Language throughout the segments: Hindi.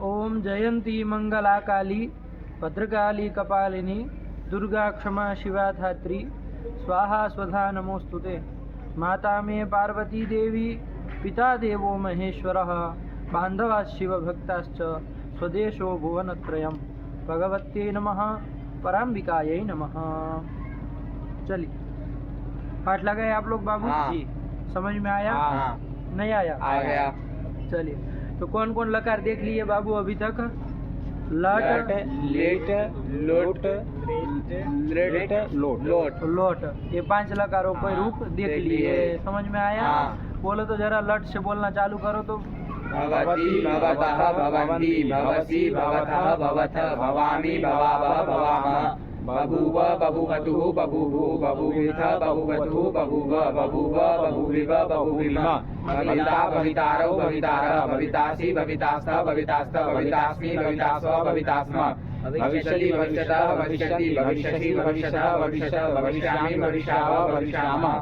ओम जयंती मंगला काली भद्रकाली कपालिनी दुर्गा क्षमा शिवा धात्री स्वाहा स्वधा नमोस्तुते। माता मे पार्वती देवी पिता देवो महेश्वरः बांधवाः शिवभक्ताश्च स्वदेशो भुवनत्रयम्। भगवत्यै नमः पराम्बिकायै नमः। चलिए पाठ लगाए आप लोग बाबू। हाँ। जी समझ में आया? हाँ। नहीं आया? आ गया। चलिए तो कौन कौन लकार देख लिए बाबू अभी तक? लट, लेट, लोट, लेट, लोट। लोट, ये 5 लकारों को हाँ, रूप देख देख लिए। लिए। समझ में आया? हाँ। बोलो तो जरा लट से बोलना चालू करो तो। भवति, भवतः, भवन्ति, भवसि, भवतः, भवतः, भवामि, भवावः, भवामः, बभूव, बभूवतुः, बभूवुः, बभूविथ, बभूवतुः, बभूव, बभूव, बभूविव, बभूविम, भविता, भवितारौ, भवितारः, भवितासि, भवितास्तः, भवितास्तः, भवितास्मि, भवितास्व, भवितास्म, भविष्यति, भविष्यतः, भविष्यति, भविष्यसि, भविष्यतः, भविष्यतः, भविष्यामि, भविष्यावः, भविष्यामः,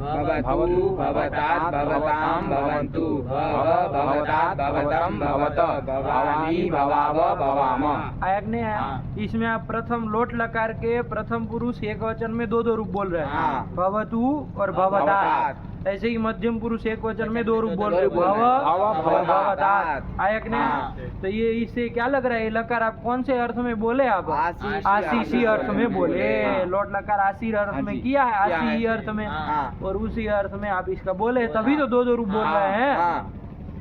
भवतु, भवतात्, भवतां, भवन्तु, भव, भवतात्, भवतं, भवत, भवामि, भवाव, भवाम। आया कि नहीं आया? इसमें आप प्रथम लोट लकार के प्रथम पुरुष एक वचन में दो रूप बोल रहे हैं। हाँ। भवतु और भवतात। ऐसे ही मध्यम पुरुष एक वचन में 2 रूप बोल रहे हैं। भव और भवतात। आया कि नहीं? हाँ। तो ये इससे क्या लग रहा है? ये लकार आप कौन से अर्थ में बोले? आप आशीषी अर्थ में बोले। लोट लकार आशीर अर्थ में किया है, आशी अर्थ में, और उसी अर्थ में आप इसका बोले, तभी तो 2 रूप बोल रहे हैं।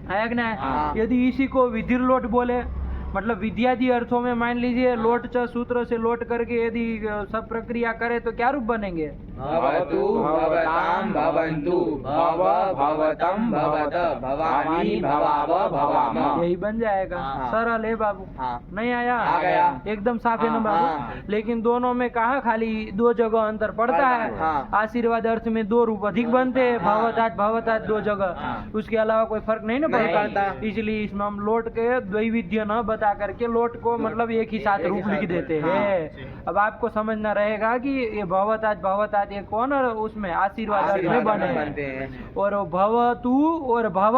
है कि नहीं? यदि इसी को विधिर लोट बोले, मतलब विद्यादि अर्थों में मान लीजिए लोट च सूत्र से लोट करके यदि सब प्रक्रिया करे तो क्या रूप बनेंगे? भवतु, भवतां, भवन्तु, भव, भवतं, भवत, भवामि, भवाव, भवाम। यही बन जाएगा। हाँ। सरल है बाबू। हाँ। नहीं आया? आ गया। एकदम साफ है ना हाँ, बाबू? हाँ। लेकिन दोनों में कहाँ खाली 2 जगह अंतर पड़ता है। हाँ। आशीर्वाद अर्थ में 2 रूप अधिक बनते हैं। हाँ। भवतात भवतात 2 जगह, हाँ। उसके अलावा कोई फर्क नहीं ना नहीं पड़ता। पड़ता। इसलिए इसमें हम लोट के द्वैविध्य न बता करके लोट को मतलब एक ही साथ रूप लिख देते हैं। अब आपको समझना रहेगा कि ये भवतात ये कौन और उसमें आशीर्वाद अर्थ में बने बनते हैं। और भवतु और भव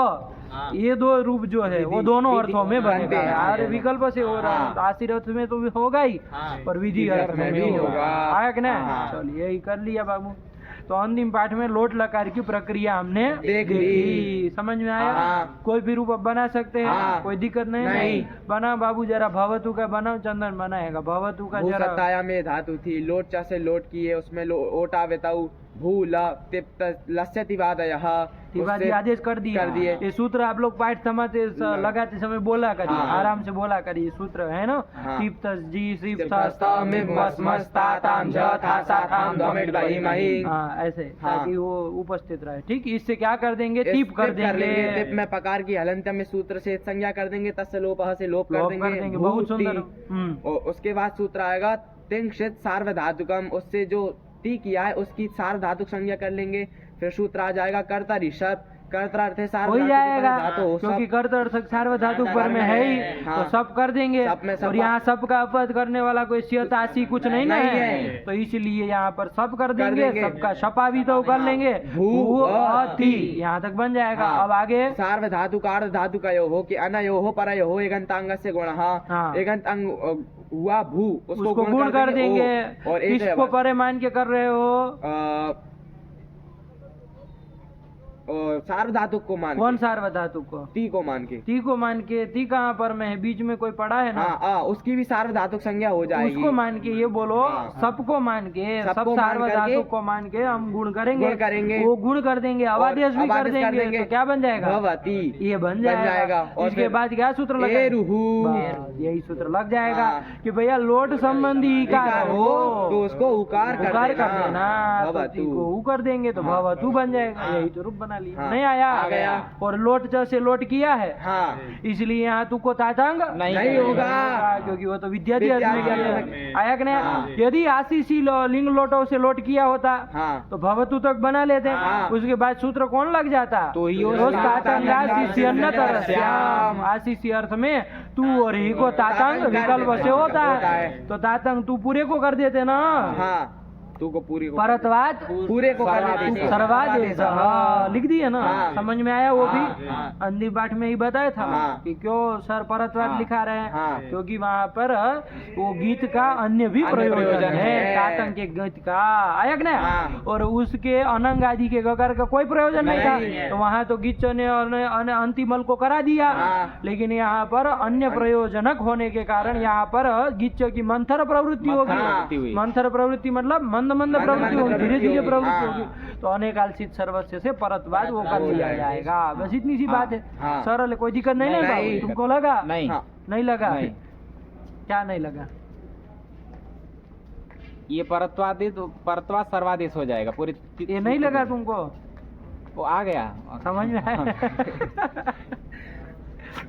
ये 2 रूप जो है वो दोनों अर्थों में बनेगा। और विकल्प से हो रहा है। आशीर अर्थ में तो होगा ही और विधि अर्थ में भी होगा। आया कि नहीं? चलिए यही कर लिया बाबू। तो अंतिम पाठ में लोट लकार की प्रक्रिया हमने देख ली। समझ में आया? हाँ। कोई भी रूप अब बना सकते हैं। हाँ। कोई दिक्कत नहीं। बना बाबू जरा भवतु का बनाओ। चंदन बनाएगा भवतु का जरा। भूसताया में धातु थी, लोट चा से लोट किए, उसमें ओटा वेताऊ भू ल तिप्त लस्यति वादयः तिवादी आदेश कर दिए। ये सूत्र आप लोग पाठ समाते लगाते समय बोला करिए। हाँ। आराम से बोला करिए। सूत्र है ना? हाँ। तिप्तस जी ऐसे, ताकि वो उपस्थित रहे। ठीक, इससे क्या कर देंगे? टिप कर देंगे। टिप में पकार की हलंत में सूत्र से संज्ञा कर देंगे, तस्य लोपः से लोप कर देंगे। बहुत सुंदर। और उसके बाद सूत्र आएगा तिंक्षित सार्वधातुकम, उससे जो ती किया है उसकी सार्वधातुक संज्ञा कर लेंगे। फिर सूत्र आ जाएगा कर्ता ऋषभ, कर्ता अर्थ हो जाएगा, क्योंकि कर्ता अर्थ सार्वधातुक पर में है ही। तो सब कर देंगे। और यहाँ सब का अपवाद करने वाला कोई स्यतासी कुछ नहीं है, तो इसलिए यहाँ पर सब कर देंगे। सबका शपा भी तो कर लेंगे। भू अति यहाँ तक बन जाएगा। अब आगे सार्वधातुक अर्ध धातु का यो हो कि अनयो हो पर यो हो एगंतांग से गुण। एगंत अंग हुआ भू, उसको गुण कर देंगे। और इसको परे मान के कर रहे हो और सार्वधातुक को मान कौन सार्वधातुक को? ती को मान के। ती को मान के। ती कहाँ पर में है? बीच में कोई पड़ा है ना? उसकी भी सार्वधातुक संज्ञा हो जाएगी। उसको मान के ये बोलो। सबको मान के, सब सार्वधातुक को मान के हम गुण करेंगे। वो गुण कर देंगे, अवादेश भी कर देंगे। तो क्या बन जाएगा? भवती। ये बन जाएगा। इसके बाद क्या सूत्र लगा? यही सूत्र लग जाएगा कि भैया लोट संबंधी इकार हो तो उसको उकार कर देना। को उ कर देंगे तो भवतु बन जाएगा। यही तो रूप बना लिया। नहीं आया? आ गया। और लोट च से लोट किया है। इसलिए यहाँ तू को तातांग नहीं होगा, क्योंकि वो तो विद्यार्थी आया कि नहीं? यदि आशीषी लिंग लोटों से लोट किया होता तो भवतु तक बना लेते। उसके बाद सूत्र कौन लग जाता? तो आशीषी अर्थ में तू और ही को तातांग विकल्प से होता है। तो तातांग तू पूरे को कर देते ना। तू को पूरी को परत्वाद पूरे को कर देते सर्वादेश, हाँ लिख दिया ना, हाँ। समझ में आया वो भी। हाँ। अंधी पाठ में ही बताया था हाँ। कि क्यों सर परत्वाद हाँ। लिखा रहे हैं, हाँ। क्योंकि वहाँ पर वो गीत का अन्य भी अन्य प्रयोजन प्रयोजन है, है। तातंक के गीत का आया कि नहीं, हाँ। और उसके अनंग आदि के गकार का कोई प्रयोजन नहीं था, नहीं है। तो वहाँ तो गीत ने अंतिमल को करा दिया। हाँ। लेकिन यहाँ पर अन्य प्रयोजनक होने के कारण यहाँ पर गीत की मंथर प्रवृत्ति होगी। मंथर प्रवृत्ति मतलब मंद मंद प्रवृत्ति होगी, धीरे धीरे प्रवृत्ति होगी, तो अनेकालसित सर्वस्व से परत्वाद वो कर लिया जाएगा। बस इतनी सी बात है, सरल है, कोई दिक्कत नहीं ना। तुमको लगा? नहीं, नहीं लगा? क्या नहीं लगा? ये परत्वादेश परत्वाद सर्वादेश हो जाएगा पूरी। ये नहीं लगा तुमको? वो आ गया समझ में आया?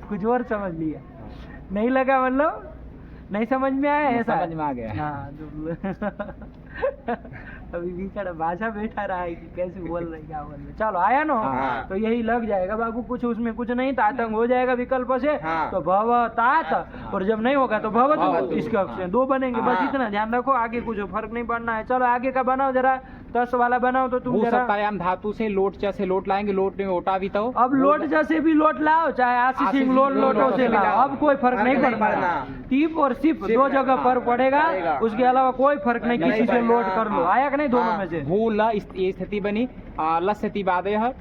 कुछ और समझ लिया? नहीं लगा मतलब नहीं समझ में आया? ऐसा समझ में आ गया। हाँ अभी बीच भाषा बैठा रहा है कि कैसे बोल रहे क्या बोल रहे। चलो आया ना, हाँ। तो यही लग जाएगा बाबू, कुछ उसमें कुछ नहीं, तातंग हो जाएगा विकल्प से। हाँ। तो भव तात, और जब नहीं होगा तो भवतु, भवतु। इसके अक्षर दो बनेंगे। बस हाँ। इतना ध्यान रखो, आगे कुछ फर्क नहीं पड़ना है। चलो आगे का बनाओ जरा, 10 वाला बनाओ तो तुम भू जरा। सत्तायाम धातु से लोट च से लोट लाएंगे, लोट में ओटा भी तो। अब लोट जैसे भी लोट लाओ, चाहे आशी आशी सिंह लोटो लोटो से से लाओ, लाओ। अब कोई फर्क नहीं पड़ना। टीप और सिप दो जगह फर्क पड़ेगा, उसके अलावा कोई फर्क नहीं, किसी से लोट कर लो। आया कि नहीं दोनों में से? भू ल ये स्थिति बनी, लस्यति बादय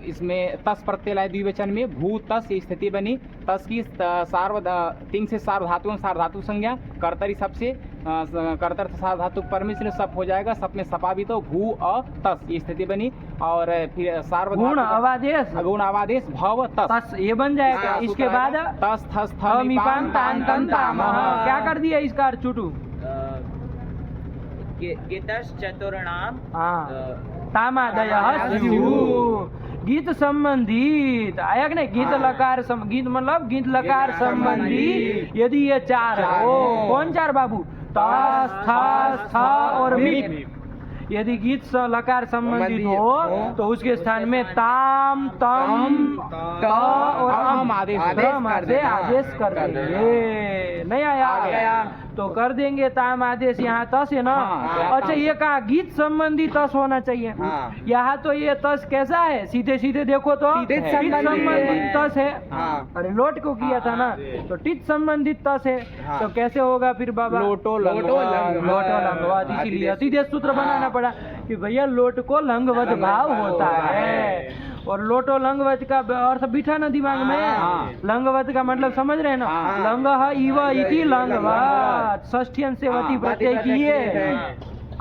इसमें तस प्रत्यय लाए द्विवचन में, भू तस ये स्थिति बनी। तस की तिंग से सार्वधातु सार्वधातु संज्ञा, कर्तरी सबसे कर्तर सार्वधातु पर में सप हो जाएगा, सप में सपा भी तो भू अ तस ये स्थिति बनी। और फिर गुण अवादेश, गुण अवादेश भव तस तस ये बन जाएगा। इसके बाद तस थस थमिपान तान तन ताम, क्या कर दिया इसका अर्थ चुटू? चतुर्णाम तामादयः स्युः। गीत संबंधित आया कि नहीं? गीत लकार गीत मतलब गीत लकार संबंधी यदि ये चार हो, कौन चार बाबू? तस थस थ और मिप। यदि गीत लकार संबंधित हो तो उसके स्थान में ताम तम त और अम आदेश आदेश कर देंगे। नहीं आया? तो कर देंगे ताम आदेश। यहाँ तस है ना? अच्छा, ये कहा गीत संबंधी तस होना चाहिए। यहाँ तो ये तस कैसा है? सीधे सीधे देखो तो टित संबंधित तस है। अरे लोट को किया था ना, तो टित संबंधित तस है। तो कैसे होगा फिर बाबा? लोटो लंगवत। इसीलिए अतिदेश सूत्र बनाना पड़ा कि भैया लोट को लंगवत भाव होता है। और लोटो लंगवत का अर्थ बिठा ना दिमाग में। लंगवत का मतलब समझ रहे हैं ना? लंग इव इति लंगवत, षष्ठी अंश से वती प्रत्यय किए।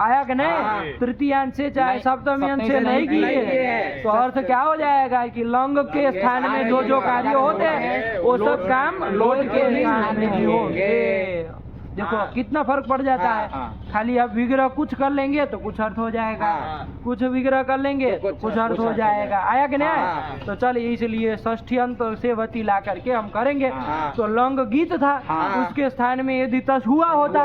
आया कि नहीं? तृतीयांश से चाहे सप्तमी अंश से नहीं किए, तो अर्थ क्या हो जाएगा कि लंग के स्थान में जो जो कार्य होते हैं वो सब काम लोट के स्थान में भी होंगे। देखो कितना फर्क पड़ जाता है। खाली आप विग्रह कुछ कर लेंगे तो कुछ अर्थ हो जाएगा, कुछ विग्रह कर लेंगे तो कुछ अर्थ हो जाएगा। आया कि नहीं? तो चलिए, इसलिए षष्ठी अंत से वती ला करके हम करेंगे। तो लंग गीत था, उसके स्थान में यदि तस हुआ होता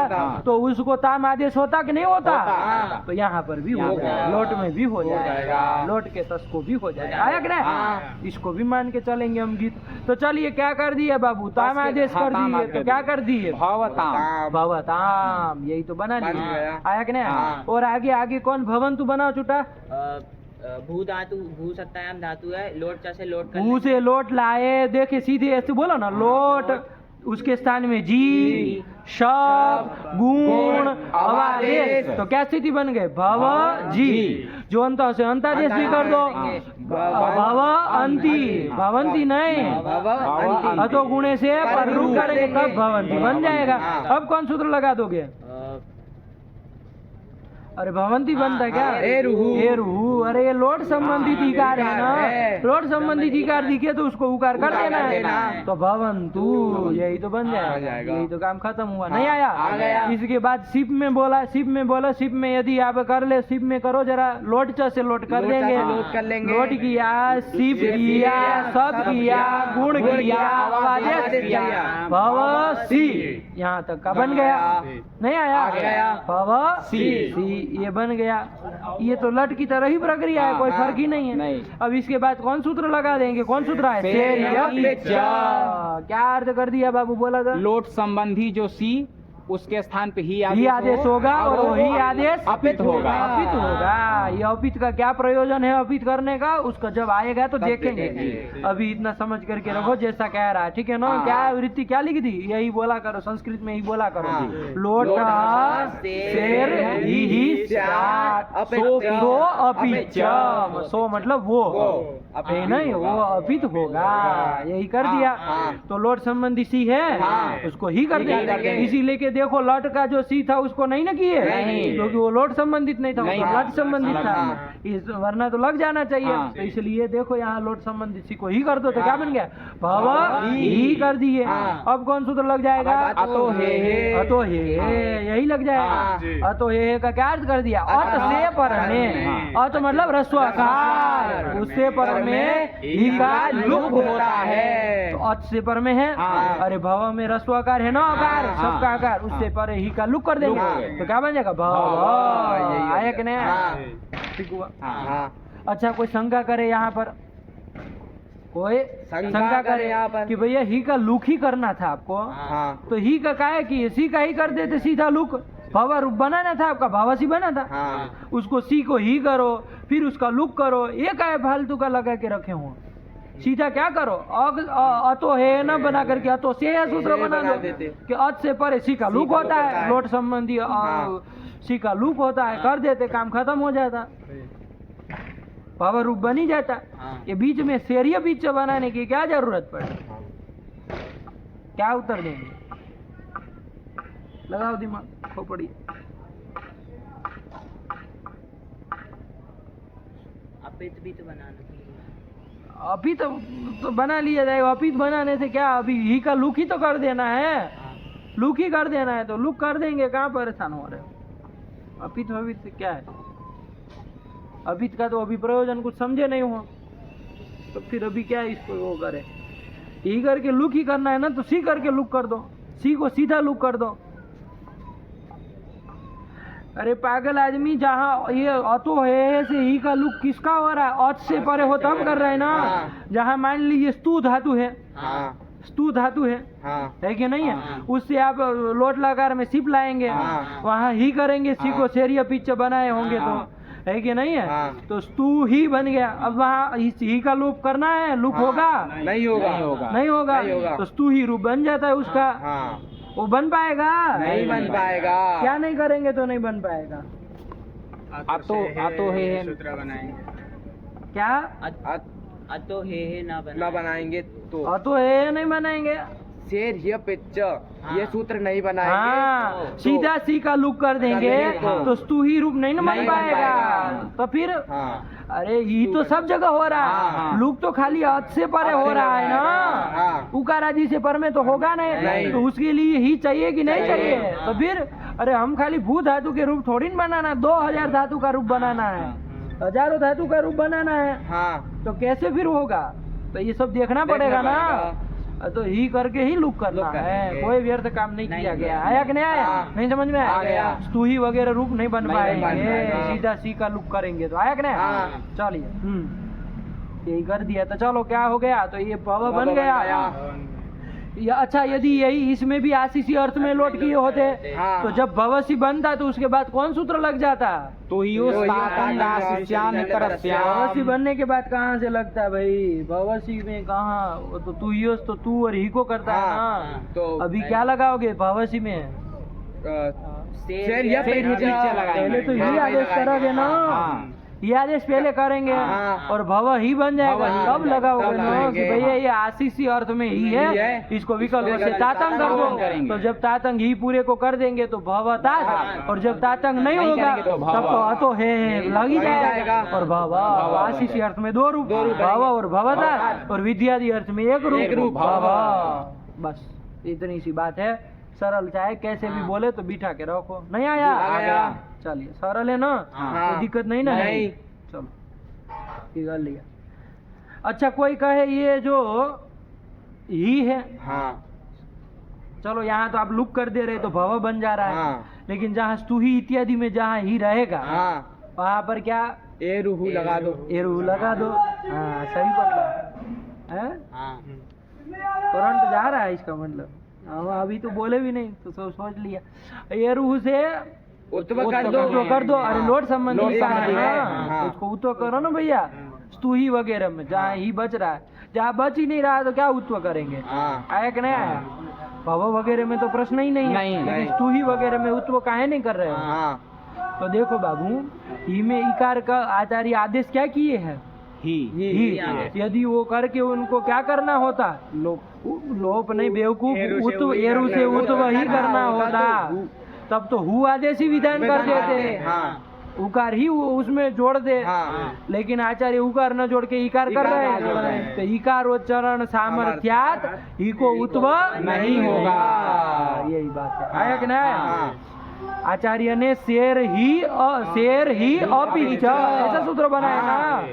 तो उसको ताम आदेश होता कि नहीं होता? तो यहाँ पर भी हो जाएगा, लोट में भी हो जाएगा, लोट के तस को भी हो जाएगा। आया कि नहीं? इसको भी मान के चलेंगे हम गीत। तो चलिए क्या कर दिए बाबू? ताम आदेश कर दिए। तो क्या कर दिए? भवताम, यही तो बना लिया। आया कि नहीं? और आगे आगे कौन? भवंतु बनाओ चुटा। भू धातु, भू सत्तायाम धातु है, लोट चा से लोट कर भू से लोट लाए, देखे सीधे ऐसे बोलो ना, लोट, उसके स्थान में जी, शब, गुण, अवादेश। तो क्या स्थिति बन गए? भव जी। जो अंत से अंतादेश भी कर दो, भव अंति, भवंती नहीं, अतो गुणे से पर रूप करेंगे तब भवंती बन जाएगा। अब कौन सूत्र लगा दोगे? अरे भवंती बनता क्या? एरुहु। अरे ये लोट संबंधित इकार है ना, लोट संबंधित इकार दिखे तो उसको उकार कर देना है। तो भवंतु यही तो बन जाएगा, यही तो काम खत्म हुआ। नहीं आया? इसके बाद सिप में बोला, सिप में बोला, सिप में यदि आप कर ले, सिप में करो जरा, लोट च से लोट कर देंगे। लोट किया, सिप किया, सब किया, गुण किया, आदेश किया, भव सी। यहाँ तक का बन गया। नहीं आया? भव सी ये बन गया। ये तो लट की तरह ही प्रक्रिया है, कोई फर्क ही नहीं है। अब इसके बाद कौन सूत्र लगा देंगे? कौन सूत्र है? क्या अर्थ कर दिया बाबू? बोला था लोट संबंधी जो सी उसके स्थान पे ही ही आदेश होगा और वही आदेश अपित होगा। अपित होगा। ये अपित का क्या प्रयोजन है अपित करने का, उसका जब आएगा तो देखेंगे। अभी इतना समझ करके रखो जैसा कह रहा है, ठीक है ना। क्या वृत्ति क्या लिख दी, यही बोला करो, संस्कृत में ही बोला करो। लोटः शेर ही स्यात् सो अपिचम। सो मतलब वो नहीं, वो अपित होगा, यही कर दिया। तो लोट संबंधी सी है उसको ही कर देंगे। इसीलिए के देखो लट का जो सी था उसको नहीं ना किए, क्योंकि वो लोट संबंधित नहीं था, वो लट संबंधित था, वरना तो लग जाना चाहिए। तो इसलिए देखो यहाँ लोट संबंधित सी को ही कर दो तो क्या बन गया, भव ही कर दिए। अब कौन सूत्र लग जाएगा, अतो हे, अतो हे, यही लग जाएगा। अतो हे का क्या अर्थ कर दिया, अत से पर में। अत मतलब रस्वाकार, उससे पर में ही का लुक होता है। तो अत से पर में है, अरे भव में रस्वाकार है ना आकार, सबका आकार, उससे पर ही का लुक कर देंगे तो क्या बन जाएगा, भव। आया कि नहीं, ठीक हुआ। अच्छा कोई शंका करे यहाँ पर, कोई शंका करे यहाँ पर कि भैया ही का लुक ही करना था आपको, तो ही का क्या है कि सी का ही कर देते सीधा लुक। भवा रूप बनाना था आपका, भावासी बना था, उसको सी को ही करो फिर उसका लुक करो, ये क्या है फालतू का लगा के रखे हो। सीधा क्या करो, अतो है न बना करके अतो से है सूत्र बना दो कि अत से परे सी का लुक होता है, लोट संबंधी सी का लुक होता है, कर देते, काम खत्म हो जाता, भाव रूप बनी जाता। ये बीच में शेरिया बीच बनाने की क्या जरूरत पड़े, क्या उत्तर देंगे, लगाओ दिमाग, खोपड़ी। अपित भी तो बनाना, अभी तो बना लिया जाएगा। अपित बनाने से क्या, अभी ही का लुक ही तो कर देना है, लुक ही कर देना है, तो लुक कर देंगे, कहाँ परेशान हो रहे हो। अपित अपित से क्या है, अपित का तो अभी प्रयोजन कुछ समझे नहीं हो, तो फिर अभी क्या इसको वो करे, ही करके लुक ही करना है ना, तो सी करके लुक कर दो, सी को सीधा लुक कर दो। अरे पागल आदमी, जहाँ ये अतो है से ही का लुक किसका हो रहा है, अत से परे हो तब कर रहे हैं ना। जहाँ मान लीजिए स्तु धातु है, स्तु धातु है कि नहीं है, उससे आप लोट लकार में सिप लाएंगे, वहाँ ही करेंगे, सी को शेरिया पिच बनाए होंगे तो, है कि नहीं है, तो स्तु ही बन गया। अब वहाँ ही का लुक करना है, लुक होगा नहीं होगा, नहीं होगा, तो स्तु ही रूप बन जाता है उसका, वो बन पाएगा, नहीं बन पाएगा। क्या नहीं करेंगे तो नहीं बन पाएगा। अतो है सूत्र बनाएंगे, क्या अतो हे ना बनाएंगे तो अतो है नहीं बनाएंगे, शेर ही पिच ये सूत्र नहीं बनाएंगे, तो सीधा सी का लुक कर देंगे तो स्तु ही रूप नहीं बन पाएगा। तो फिर अरे ये तो सब जगह हो रहा है, लुक तो खाली अत से परे हो रहा है ना, उकार आदि से पर में तो होगा नहीं, तो उसके लिए ही चाहिए कि नहीं चाहिए। तो फिर अरे हम खाली भू धातु के रूप थोड़ी न बनाना, 2000 धातु का रूप बनाना है, हजारों धातु का रूप बनाना है, तो कैसे फिर होगा। तो ये सब देखना पड़ेगा ना, तो ही करके ही लुक करना है, कोई व्यर्थ काम नहीं किया गया। आया कि नहीं आया, नहीं समझ में आया, स्तुही वगैरह रूप नहीं बन पाएंगे, सीधा सी का लुक करेंगे। तो आया कि नहीं, चलिए यही कर दिया। तो चलो क्या हो गया, तो ये भव बन गया। अच्छा यदि यही इसमें भी आशीषी अर्थ में लोट किए होते, तो जब भवसी बनता तो उसके बाद कौन सूत्र लग जाता, तो भवसी बनने के बाद कहाँ से लगता है भाई, भवसी में कहाँ, तो तू और ही को करता है ना, तो अभी क्या लगाओगे भवसी में, पहले तो ही आदेश करोगे ना, ये आदेश पहले करेंगे और भव ही बन जाएगा, तब लगाओगे ना कि भैया ये आशीषी अर्थ में ही है, इसको विकल्प से तातंग कर दो। तो जब तातंग ही पूरे को कर देंगे तो भव तात, और जब तातंग नहीं होगा तब तो अतो है लग ही जाएगा। और भव आशीषी अर्थ में 2 रूप, भव और भवता, और विद्यादि अर्थ में 1 रूप भव। बस इतनी सी बात है, सरल, चाहे कैसे भी बोले तो बिठा के रखो। नहीं आया, चलिए सरल है ना, कोई दिक्कत नहीं ना, नहीं चलो ये कर लिया। अच्छा कोई कहे ये जो ही है, चलो यहाँ तो आप लुक कर दे रहे तो भव बन जा रहा है, लेकिन जहाँ स्तुही इत्यादि में जहाँ ही रहेगा वहाँ पर क्या एरुहु लगा दो, एरुहु लगा दो। हाँ सही पकड़ा है, करंट जा रहा है इसका मतलब, अभी तो बोले भी नहीं तो सोच लिया। एरू से उत्व कर दो, उत्व कर दो। अरे लोट संबंधी लोट विकार है संबंधी है, ना, हाँ। उसको उत्व करो ना भैया। स्तुही वगैरह में जहाँ ही बच रहा है, जहाँ बच ही नहीं रहा तो क्या उत्व करेंगे? हाँ। आया कि नहीं आया? भव वगैरह में तो प्रश्न ही नहीं है, नहीं, लेकिन नहीं। स्तुही वगैरह में उत्व काहे नहीं कर रहे हो? हाँ। तो देखो बाबू, ही में इकार का आचार्य आदेश क्या किए हैं? ही। यदि वो करके उनको क्या करना होता? लोप नहीं बेवकूफ, उत्व एरू से उत्व ही करना होता, तब तो हु आदेश ही विधान कर देते। हाँ। उकार ही उसमें जोड़ दे। हाँ। लेकिन आचार्य उकार न जोड़ के इकार कर रहे हैं, तो इकार उच्चारण सामर्थ्यात ही को उत्व नहीं होगा। यही बात है, आया कि नहीं? हाँ। आचार्य ने शेर ही अपिच ऐसा सूत्र बनाया ना,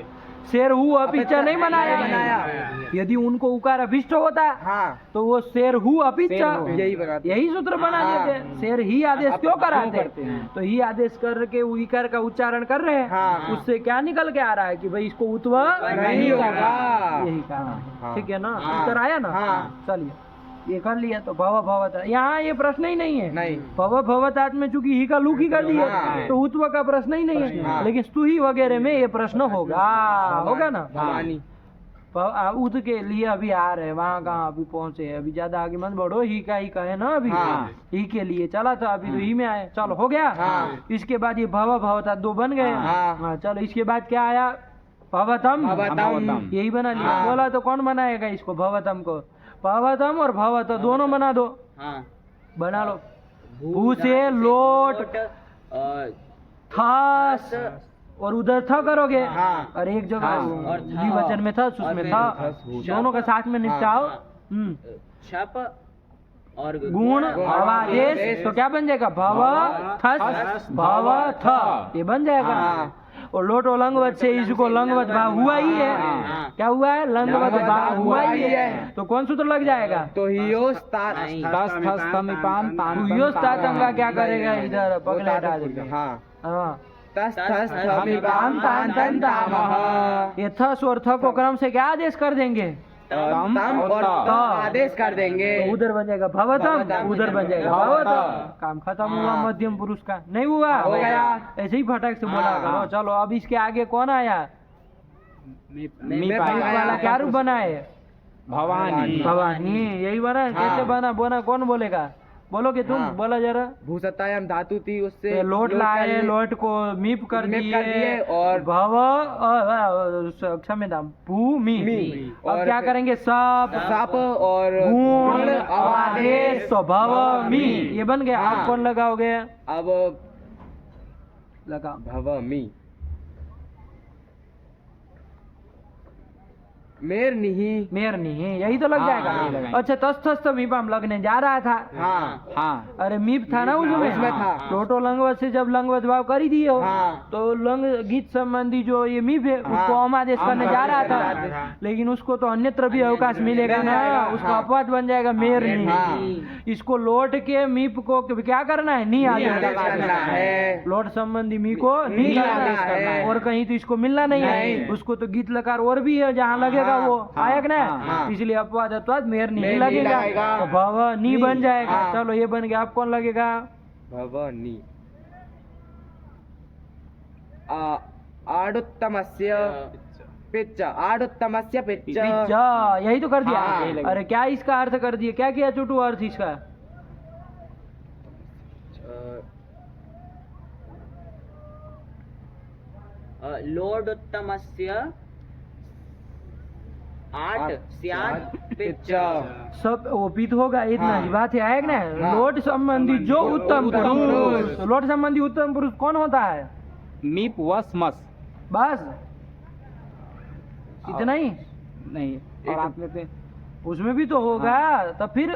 शेर हु अपिच नहीं बनाया। यदि उनको उकार अभिष्ट होता हाँ। तो वो शेर हु अपिच यही बनाते। यही सूत्र बना हाँ। देते। शेर ही आदेश क्यों कराते? करते हैं? तो ही आदेश करके वो इकार का उच्चारण कर रहे हैं। हाँ। उससे क्या निकल के आ रहा है कि भाई इसको उत्व नहीं होगा। यही कारण है। हाँ। ठीक है ना? हाँ। उत्तर आया ना? हाँ। चलिए, ये कर लिया तो भव भवता, यहाँ ये प्रश्न ही नहीं है। नहीं। भव भवतात में चूंकि ही का लुक ही कर दिया, हाँ। तो उत्व का प्रश्न ही नहीं है। हाँ। लेकिन स्तुही वगैरह में ये प्रश्न होगा ना? भवानी। उद के लिए अभी आ रहे हैं, वहाँ कहाँ अभी पहुँचे हैं, अभी ज्यादा आगे मत बढ़ो। ही का है ना अभी। हाँ। ही के लिए चला था, अभी तो ही में आए। चलो हो गया। हाँ। इसके बाद ये भव भवता दो बन गए। हाँ। हाँ, चलो इसके बाद क्या आया? भवतम। भवतम। यही बना लिया। हाँ। बोला तो कौन बनाएगा इसको? भवतम को। भवतम और भवत दोनों बना दो। हाँ। बना लो। भू से लोट थस और उधर था करोगे। हाँ। और एक जगह हाँ। और था। द्विवचन में था, उसमें और था। फिर दोनों का साथ में निपटाओ। छप और गुण अवादेश तो क्या बन जाएगा? भव थस भव थ, ये बन जाएगा। हाँ। और लोट और लंगवत से इसको लंगवत भाव हुआ ही है। हाँ। क्या हुआ है? लंगवत भाव हुआ ही है। तो कौन सूत्र लग जाएगा? तो हियोस तात। नहीं। तस थस तमिपान तान हुयोस तातंगा क्या करेगा? इधर पगले हटा देगा। हाँ। हाँ, तस थस तमिपान तान तन तामह। ये थस और थ को क्रम से क्या आदेश कर देंगे? तम और त आदेश कर देंगे। तो उधर बन जाएगा भवतम, भवतम। उधर बन जाएगा भवतम। भवतम। काम खत्म हुआ हाँ। मध्यम पुरुष का। नहीं हुआ? हो गया। ऐसे ही फटाक से बोला हाँ। करो। चलो अब इसके आगे कौन आया? मैं वाला क्या रूप बना है? भवानी। भवानी। यही बना है? हाँ। कैसे बना? बोना कौन बोलेगा? बोलोगे तुम? हाँ। बोला जरा। भूसतायाम धातु थी, उससे लोट लाए, कर- लोट को मीप कर मीप कर दिए दिए और भव क्षम्यताम भूमि। मी। अब और क्या फिर- करेंगे? सप साप और गुण अवादेश अवादेश स्वभाव मी। ये बन गया। आप हाँ। कौन लगाओगे? अब लगा भवमी। मेर नहीं। मेर नहीं है, यही तो लग हाँ, जाएगा। हाँ, लगाएंगे। अच्छा, तस थस तो मीपाम लगने जा रहा था। हाँ। हाँ। अरे मीप था ना उसमें था। लोटो लंगवत से जब लंगवत भाव कर ही दिए हो, हाँ। तो लंग गीत संबंधी जो ये मीप है हाँ। उसको अमादेश करने जा रहा हाँ। था, लेकिन उसको तो अन्यत्र भी अवकाश मिलेगा मिल ना, जाएगा, उसको हाँ। अपवाद बन जाएगा मेर नहीं। हाँ। इसको लोट के मीप को क्या करना है? नहीं नहीं आदेश आदेश करना है। लोट संबंधी मी को नहीं नहीं आदेश आदेश करना है। है। और कहीं तो इसको मिलना नहीं है। नहीं। उसको तो गीत लकार और भी है जहाँ लगेगा हाँ। वो आया कि हाँ। नहीं? इसलिए अपवाद अपवाद मेर नहीं मेर नहीं लगेगा, लगेगा। तो भव नी बन जाएगा। हाँ। चलो ये बन गया। आप कौन लगेगा? भवनी। आडुत्तमस्य पिच्च। आडुत्तमस्य पिच्च। पिज्जा। यही तो कर दिया। हाँ। अरे क्या इसका अर्थ कर दिया? क्या किया चुटू अर्थ इसका? लोडोत्तमस्य आठ स्यात् पिच्च। सब वो पित होगा, इतना हाँ। ही बात है। आया कि नहीं? हाँ। लोट संबंधी जो उत्तम पुरुष, तो लोट संबंधी उत्तम पुरुष कौन होता है? मीप वस मस। बस इतना ही? नहीं, और आप लेते हैं उसमें भी तो होगा। तब फिर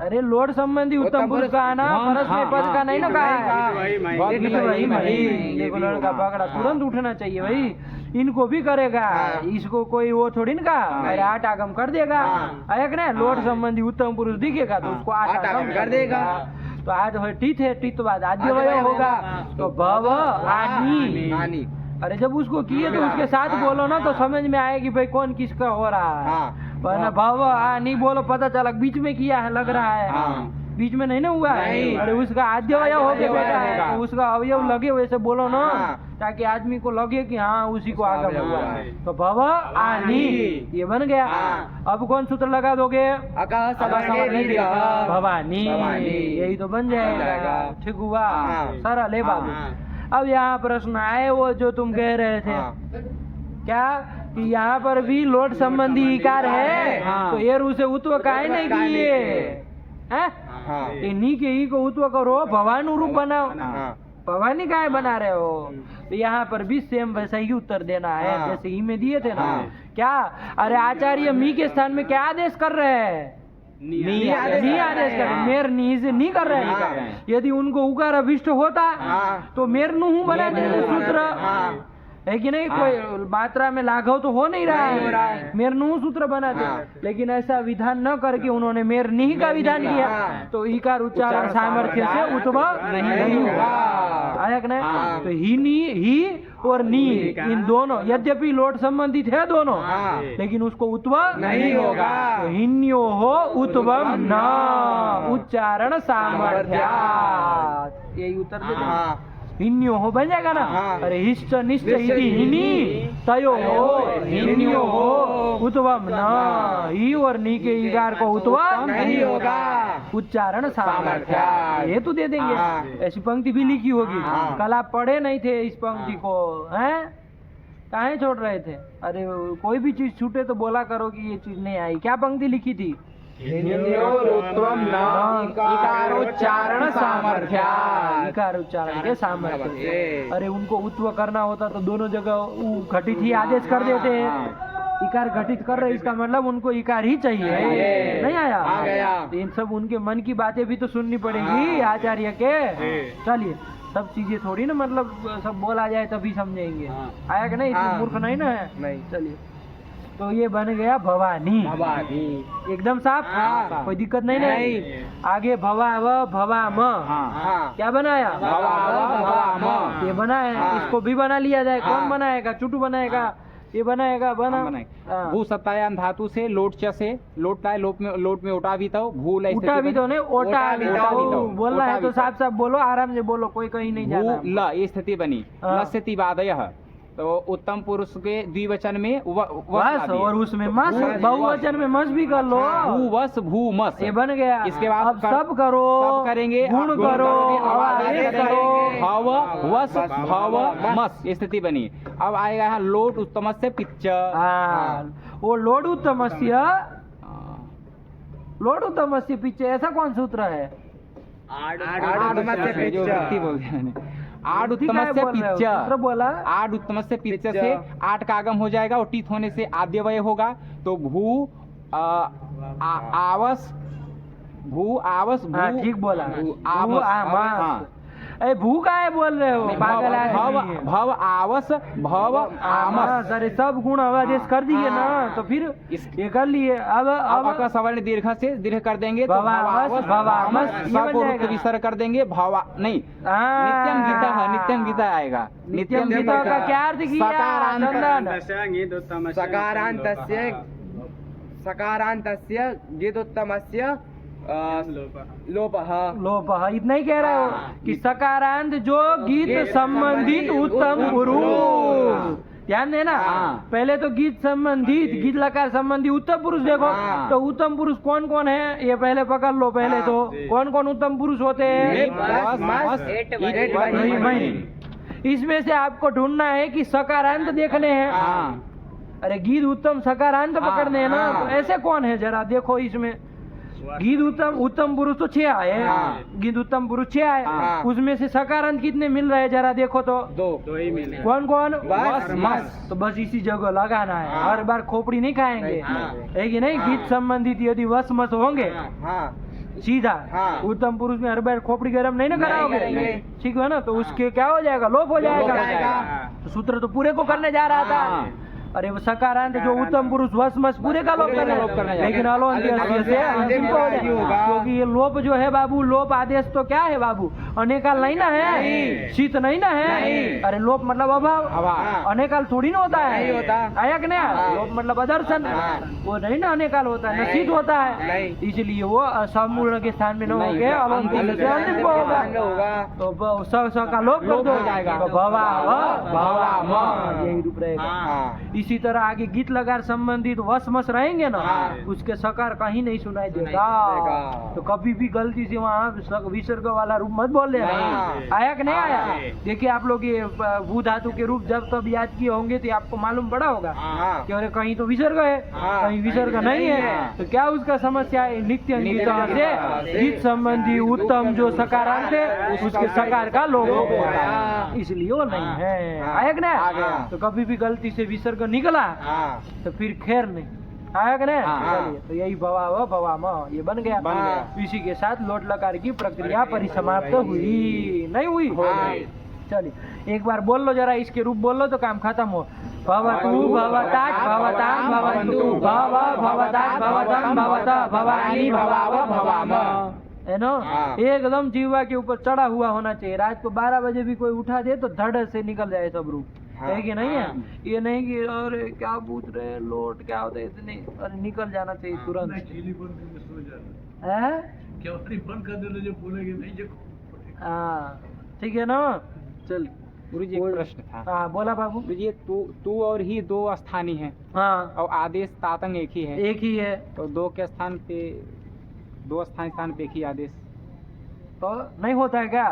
अरे लोट संबंधी उत्तम पुरुष का आना हाँ, परस्मय हाँ, पद का हाँ। नहीं ना कहा है। वही, ये भी वही वही। देखो लड़का पकड़ा, तुरंत उठना चाहिए भाई। इनको भी करेगा, हाँ। इसको कोई वो थोड़ी ना कहा अरे आठ आगम कर देगा। हाँ। आया कि नहीं? लोट संबंधी उत्तम पुरुष दिखेगा तो उसको आठ आगम कर देगा। तो आज हो टीत है, टीत बाद आद्य वय होगा, तो भव आनी। आनी। अरे जब उसको किए तो उसके साथ बोलो ना, तो समझ में आएगी भाई कौन किसका हो रहा है। हाँ। वरना भव आ नहीं बोलो, पता चला बीच में किया है, लग रहा है हाँ। बीच में नहीं ना हुआ है। नहीं। अरे उसका आद्य अवयव हो गया बेटा है, होगा। तो उसका अवयव लगे वैसे बोलो ना, हाँ। ताकि आदमी को लगे कि हाँ उसी को आगम अवयव हुआ हुआ है। है। तो भव आनी ये बन गया। हाँ। अब कौन सूत्र लगा दोगे? अकः सवर्णे दीर्घः भवानी, भवानी। यही तो बन बन जाएगा। जाएगा। ठीक हुआ, हाँ। सरल है बाबू। हाँ। अब यहाँ प्रश्न आए वो जो तुम कह रहे थे, हाँ। क्या कि यहाँ पर भी लोट संबंधी इकार है, हाँ। तो ये उसे उत्व काहे नहीं काहे नहीं किए किए? हैं? हाँ। ये नी के ई को उत्व करो, भवानु रूप बनाओ। हाँ। भवानी काहे बना रहे हो? तो यहाँ पर भी सेम वैसा ही उत्तर देना है हाँ। जैसे ई में दिए थे ना। हाँ। क्या? अरे आचार्य मी के स्थान में क्या आदेश कर रहे हैं? नी नी आदेश आदेश कर रहे हैं, मेर नी से नहीं कर रहे नहीं कर रहे हैं। हैं। यदि उनको उकार अभिष्ट होता हाँ। तो मेर नु हूँ बना मेर देते नु सूत्र, हाँ। है कि नहीं? हाँ। कोई मात्रा में लाघव तो हो नहीं रहा नहीं हो रहा है, है। मेर नु सूत्र बना दे। हाँ। लेकिन ऐसा विधान न करके उन्होंने मेर नी का विधान किया, हाँ। तो इकार उच्चारण सामर्थ्य से उद्भव नहीं होगा। आया कि नहीं? हाँ। तो ही और नी इन दोनों यद्यपि लोट संबंधित है दोनों, हाँ। लेकिन उसको उत्व नहीं होगा। तो हिन्यो हो उत्वम न उच्चारण सामर्थ्यात्, यही उत्तर दे देना। हाँ। हिन्यो हो बन जाएगा ना। हाँ। अरे हिश्च निश्च इति हिनी तयो हो हिन्यो हो उत्वम न, ही और नी के इकार को उत्वम नहीं होगा। उच्चारण सामर्थ्य, सामर्थ्य। ये तो दे देंगे। हाँ। ऐसी पंक्ति भी लिखी होगी, हाँ। कल आप पढ़े नहीं थे इस पंक्ति को, हैं? काहे छोड़ रहे थे? अरे कोई भी चीज छूटे तो बोला करो कि ये चीज नहीं आई। क्या पंक्ति लिखी थी? उत्तम न इकारोच्चारण सामर्थ्य। इकार उच्चारण के सामर्थ्य। सामर्थ्य। अरे उनको उत्व करना होता तो दोनों जगह घटित ही आदेश कर देते हैं। इकार घटित कर रहे, इसका मतलब उनको इकार ही चाहिए। नहीं आया? आ गया। तो इन सब उनके मन की बातें भी तो सुननी पड़ेगी आचार्य के। चलिए, सब चीजें थोड़ी ना मतलब सब बोला जाए तभी समझेंगे। आया कि नहीं? इतने हाँ। मूर्ख नहीं ना है। नहीं। चलिए, तो ये बन गया भवानी। भवानी। एकदम साफ, हाँ। कोई दिक्कत नहीं ना? नहीं। आगे भवाव भवाम, हाँ। क्या बनाया? भवाम। ये बना है। हाँ। इसको भी बना लिया जाए। कौन हाँ। बनाएगा? चुटू बनाएगा। ये बनाएगा, बना। हाँ। भू सत्तायाम धातु से लोट च से लोट का है, लोट में उठा भी तो भूल ऐसे उठा भी तो नहीं, ओटा भी ओटा भी तो। तो। बोलना है ओटा तो भी तो। साफ साफ बोलो, आराम से बोलो, कोई कहीं नहीं जाना। भू ल ये स्थिति बनी। हाँ। लस्यति बादयः, तो उत्तम पुरुष के द्विवचन में बस, और उसमें मस, भू- बहुवचन में मस भी कर लो। भूवस भूमस। ये बन गया। इसके बाद अब सब करो, सब करेंगे, गुण गुण करो, करोगे, आदेश आदेश करो। भव वस भव मस ये स्थिति बनी। अब आएगा यहाँ लोट उत्तम से पिच्च। हाँ, वो लोड उत्तमस्य, लोड उत्तमस्य पीछे ऐसा कौन सूत्र है? आड उत्तमस्य पिच्च। जो व्यक्ति बोल रहे हैं। आड ठीक उत्तम है, से बोल रहे हो, सूत्र पिच्च। बोला। आड उत्तम से पिच्च से आठ का आगम हो जाएगा और टीथ होने से आद्यवय होगा। तो भू आवस भू आवस हाँ, भू ठीक बोला। भू भू आवस। आमास। हाँ। अरे भू का है बोल रहे हो? पागल आदमी है। भव आवस भव आमस। आमास, अरे सब गुण आदेश कर दिए ना, तो फिर ये कर लिए। अब अब सवर्ण दीर्घ से दीर्घ कर देंगे तो भवावस, भवामस, ये बन सबको जाएगा। विसर्ग कर देंगे। भवा नहीं, हाँ। नित्यम गीता है, नित्यम गीता आएगा। नित्यम गीता का क्या अर्थ किया? चंदन, सकारान्तस्य गीतोत्तमस्य लोपः। लोपः, इतना ही कह रहे हो कि सकारांत जो गीत संबंधित उत्तम पुरुष। ध्यान देना, पहले तो गीत संबंधित, गीत लकार संबंधी उत्तम पुरुष देखो। हाँ। तो उत्तम पुरुष कौन कौन है ये पहले पकड़ लो। पहले तो कौन कौन उत्तम पुरुष होते हैं? इसमें से आपको ढूंढना है कि सकारांत देखने हैं। अरे गीत उत्तम सकारांत पकड़ने हैं ना, तो ऐसे कौन है जरा देखो। इसमें गीत उत्तम पुरुष तो 6 आए। गीत उत्तम पुरुष 6 आए, उसमें से सकारांत कितने मिल रहे हैं जरा देखो तो। 2 ही मिले। कौन कौन? बस, मस। तो बस इसी जगह लगाना है, हर बार खोपड़ी नहीं खाएंगे, है कि नहीं? गीत संबंधित यदि वस मस होंगे सीधा, उत्तम पुरुष में हर बार खोपड़ी गरम नहीं ना कराओगे, ठीक है ना? तो उसके क्या हो जाएगा? लोप हो जाएगा। तो सूत्र तो पूरे को करने जा रहा था। अरे वो सकारांत जो उत्तम पुरुष वस मस पूरे का लोप करना है, लेकिन अलोन्त्य से अंतिम को होगा, क्योंकि ये लोप जो है बाबू, लोप आदेश तो क्या है बाबू, अनेकाल नहीं ना है, शीत नहीं ना है। अरे लोप मतलब अभाव, अनेकाल थोड़ी ना होता है, आया कि नहीं? लोप मतलब अदर्शन, वो नहीं ना अनेकाल होता है, न शीत होता है, इसलिए वो समूर्ण के स्थान में न हो गया, अलोन्त्य से अंतिम को होगा, तो स का लोप कर दो, तो भवा यही रूप रहेगा। इसी तरह आगे गीत लगार संबंधित वस मस रहेंगे ना, उसके सकार कहीं नहीं सुनाई देगा, तो कभी भी गलती से वहाँ विसर्ग वाला रूप मत बोल लेना। आया कि नहीं आया? देखिए आप लोग ये भू धातु के रूप जब तब याद किए होंगे तो आपको मालूम पड़ा होगा कि अरे कहीं तो विसर्ग है, कहीं विसर्ग नहीं है, तो क्या उसका समस्या है? नित्य अंगिता से गीत संबंधी उत्तम जो सकारांत है उसके सकार का लोप हो गया, इसलिए वो नहीं है। आया कि नहीं? तो कभी भी गलती से विसर्ग निकला तो फिर खैर नहीं, आया कि नहीं? चलिए, तो यही भवा ये बन गया। इसी के साथ लोट लकार की प्रक्रिया परिसमाप्त हुई, नहीं हुई? चलिए एक बार बोल लो जरा, इसके रूप बोल लो तो काम खत्म हो। भवतु भवतात् भवतां भवन्तु भव भवतात् भवतं भवतः भवानि भवाव भवाम, है ना? एकदम जीवा के ऊपर चढ़ा हुआ होना चाहिए। रात को 12 बजे भी कोई उठा दे तो धड़ से निकल जाए सब रूप, है कि नहीं है? ये नहीं कि अरे क्या पूछ रहे लोट क्या होता है इतने, अरे निकल जाना चाहिए तुरंत। हाँ ठीक है ना? चल गुरु जी एक प्रश्न था। हाँ बोला बाबू। गुरु जी तू और ही दो स्थानी है, हाँ और आदेश तातंग एक ही है, एक ही है, तो दो के स्थान पे, दो स्थान पे एक ही आदेश तो नहीं होता है क्या?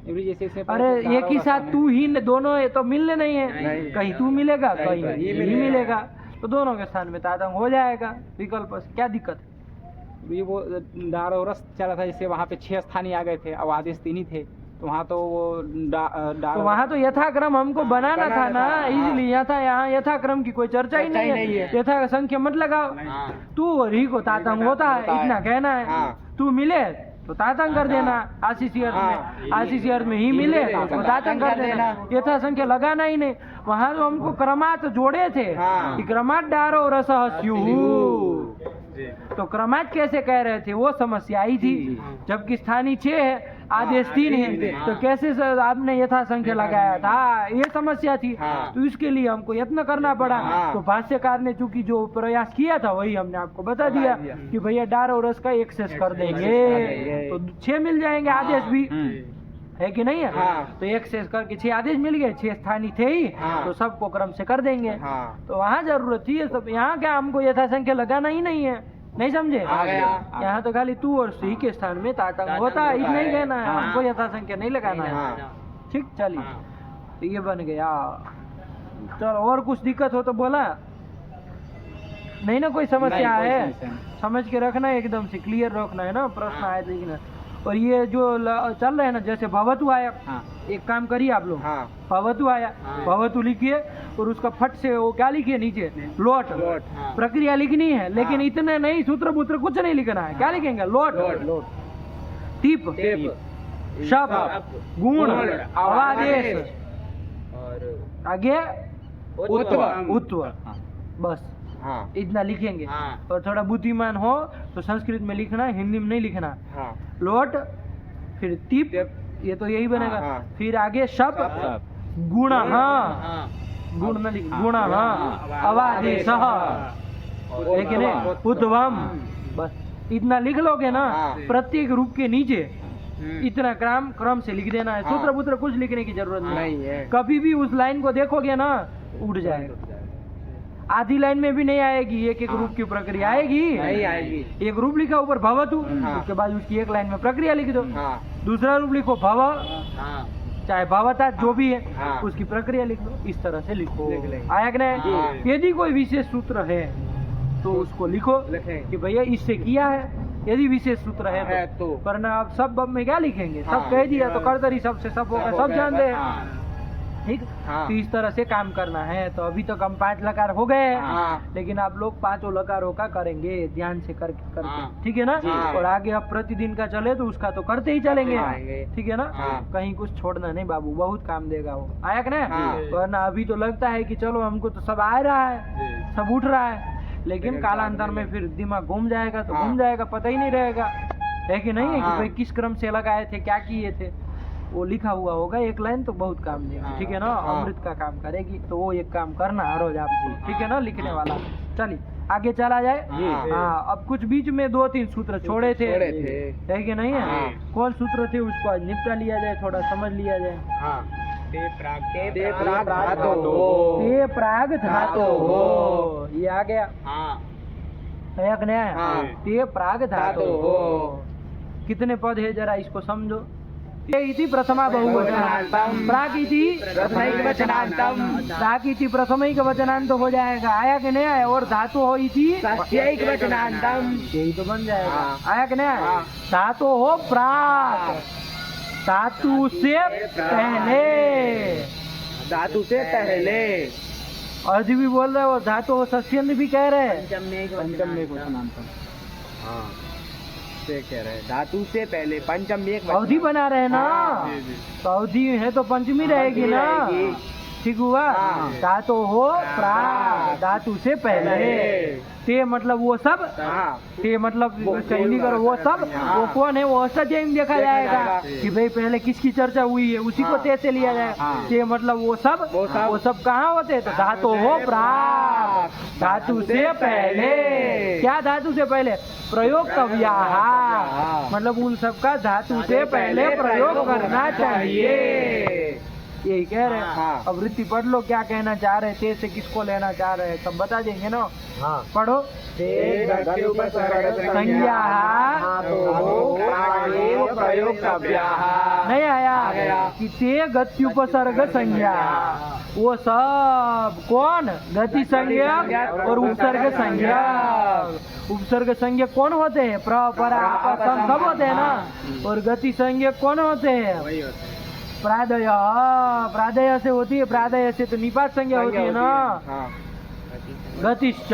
जैसे अरे एक ही साथ तू ही दोनों है तो मिलने नहीं है, कहीं तू मिलेगा कहीं ही मिलेगा, तो दोनों के स्थान में तातंग हो जाएगा विकल्प से, क्या दिक्कत है? ये वो डार और रस चला था, जैसे वहाँ पे 6 स्थानीय आ गए थे, अब आदेश 3 ही थे, तो वहाँ तो वो तो वहाँ तो यथाक्रम हमको बनाना था ना, इसलिए यहाँ यथाक्रम की कोई चर्चा ही नहीं है, यथा संख्या मत लगाओ। तू और ही को तातंग होता है इतना कहना है, तू मिले तो तातंग कर देना, आशीषी अर्थ में ही मिले तो तातंग कर देना, यथा संख्या लगाना ही नहीं। वहाँ तो हमको क्रमात जोड़े थे कि क्रमात डारो रसः स्युः, तो क्रमात कैसे कह रहे थे वो समस्या आई थी, जबकि स्थानीय 6 है आदेश 3 है, तो कैसे आपने यथा संख्या लगाया था, ये समस्या थी। तो इसके लिए हमको यत्न करना पड़ा, तो भाष्यकार ने चूंकि जो प्रयास किया था वही हमने आपको बता दिया कि भैया डार और रस का एक्सेस कर देंगे तो 6 मिल जाएंगे आदेश भी, है कि नहीं है? तो एक्सेस करके 6 आदेश मिल गए, 6 स्थानीय थे ही, तो सबको क्रम से कर देंगे। तो वहाँ जरूरत थी, सब यहाँ क्या हमको यथा संख्या लगाना ही नहीं है, नहीं समझे? यहाँ तो खाली तू और सी के स्थान में तातंग होता है, इतना ही कहना है, हमको यथा संख्या नहीं लगाना है। ठीक, चलिए तो ये बन गया। चलो और कुछ दिक्कत हो तो बोला नहीं ना, कोई समस्या है समझ के रखना है, एकदम से क्लियर रखना है ना, प्रश्न आए देखना। और ये जो चल रहे हैं ना, जैसे भवतु आया, एक काम करिए आप लोग, भवतु आया, भवतु लिखिए और उसका फट से वो क्या लिखिए नीचे लोट, प्रक्रिया लिखनी है, लेकिन इतने नहीं सूत्र पुत्र कुछ नहीं लिखना है। क्या लिखेंगे? लोट, टिप, शब्द, गुण, अवादेश, और आगे उत्व, बस इतना लिखेंगे। और थोड़ा बुद्धिमान हो तो संस्कृत में लिखना, हिंदी में नहीं लिखना। लोट, फिर टिप, ये तो यही बनेगा, फिर आगे शब्द, गुण, गुण न लिख, गुण, अवादेश, लेकिन उत्तम, बस इतना लिख लोगे ना। प्रत्येक रूप के नीचे इतना क्रम से लिख देना है, सूत्र पुत्र कुछ लिखने की जरूरत नहीं है। कभी भी उस लाइन को देखोगे ना उड़ जाएगा, आधी लाइन में भी नहीं आएगी, एक एक रूप की प्रक्रिया आएगी, नहीं आएगी। एक रूप लिखा ऊपर भवतु, उसके बाद उसकी एक लाइन में प्रक्रिया लिख दो। दूसरा रूप लिखो भव, चाहे भवता जो भी है उसकी प्रक्रिया लिख दो, इस तरह से लिखो। आया कि नहीं? यदि कोई विशेष सूत्र है तो उसको लिखो कि भैया इससे किया है, यदि विशेष सूत्र है तो। वरना आप सब में क्या लिखेंगे, सब कह दिया तो कर्तरी सबसे सब होगा, सब जानते हैं। ठीक। हाँ। तो इस तरह से काम करना है। तो अभी तक हम 5 लकार हो गए हैं, हाँ। लेकिन आप लोग 5 लकारों का करेंगे ध्यान से करके, हाँ। ठीक है ना। जी। और आगे अब प्रतिदिन का चले तो उसका तो करते ही चलेंगे, आएंगे। ठीक है ना। हाँ। कहीं कुछ छोड़ना नहीं बाबू, बहुत काम देगा वो, आया कि नहीं। हाँ। वरना अभी तो लगता है कि चलो हमको तो सब आ रहा है, सब उठ रहा है, लेकिन फिर कालांतर बाद में में फिर दिमाग घूम जाएगा, तो हाँ। घूम जाएगा, पता ही नहीं रहेगा, है कि नहीं है कि हाँ। भाई किस क्रम से लगाए थे, क्या किए थे, वो लिखा हुआ होगा एक लाइन तो बहुत काम देगी, हाँ। ठीक है ना। हाँ। अमृत का काम करेगी, तो वो एक काम करना हर रोज आप जी, ठीक है ना, लिखने वाला। चलिए आगे चला जाए। जी। हाँ, अब कुछ बीच में 2-3 सूत्र छोड़े थे, है कि नहीं है। हाँ। कौन सूत्र थे उसको आज निपटा लिया जाए, थोड़ा समझ लिया जाए। हाँ। ते प्राग ते प्राग धातो ते प्राग धातो हो, ये आ गया, हाँ है कि नहीं है? हाँ। ते प्राग धातो धातो हो। हो। कितने पद है जरा इसको समझो। ते इति प्रथमा बहुवचनांतम, प्राक इति प्रथमैकवचनांतम, प्राक इति प्रथमैक वचनांत हो जाएगा, आया कि नहीं आया। और धातु हो इति षष्ट्यैकवचनांतम, यही तो बन जाएगा, हाँ। आया कि नहीं आया। हाँ। धातु हो प्राक, धातु से पहले, धातु से पहले। अर्ध भी बोल रहे हो, धातु हो सस्यंत भी कह रहे हैं। पंचम में वचनांतम। हाँ, से कह रहे हैं धातु से पहले पंचम एक अवधि बना रहे हैं ना, हाँ। तो अवधि है तो पंचमी रहेगी ना, रहेगी। ठीक हुआ। हाँ। धातु हो प्राक, धातु से पहले। ते मतलब वो सब, हाँ। ते मतलब कहनी करो वो सब, हाँ। वो कौन है, वो अष्टाध्यायी में देखा जाएगा कि भाई पहले किसकी चर्चा हुई है, उसी को ते से लिया जाए। हाँ। ते मतलब वो सब, वो सब कहाँ होते हैं, तो धातु हो प्राक, धातु से पहले। क्या धातु से पहले, प्रयोक्तव्या, मतलब उन सब का धातु से पहले प्रयोग करना चाहिए, यही कह रहे हैं। हाँ। अब वृत्ति पढ़ लो, क्या कहना चाह रहे थे, से किसको लेना चाह रहे हैं, सब बता देंगे ना। हाँ। पढ़ो। संज्ञा नहीं आया कि ते गत्युपसर्ग संज्ञा, वो सब कौन, गति संज्ञक और उपसर्ग संज्ञक। उपसर्ग संज्ञक कौन होते हैं, प्र पर आपस सब होते हैं ना, और गति संज्ञक कौन होते हैं, प्रादय, प्रादय से होती है, प्रादय से तो निपात संज्ञा होती है ना। गतिश्च,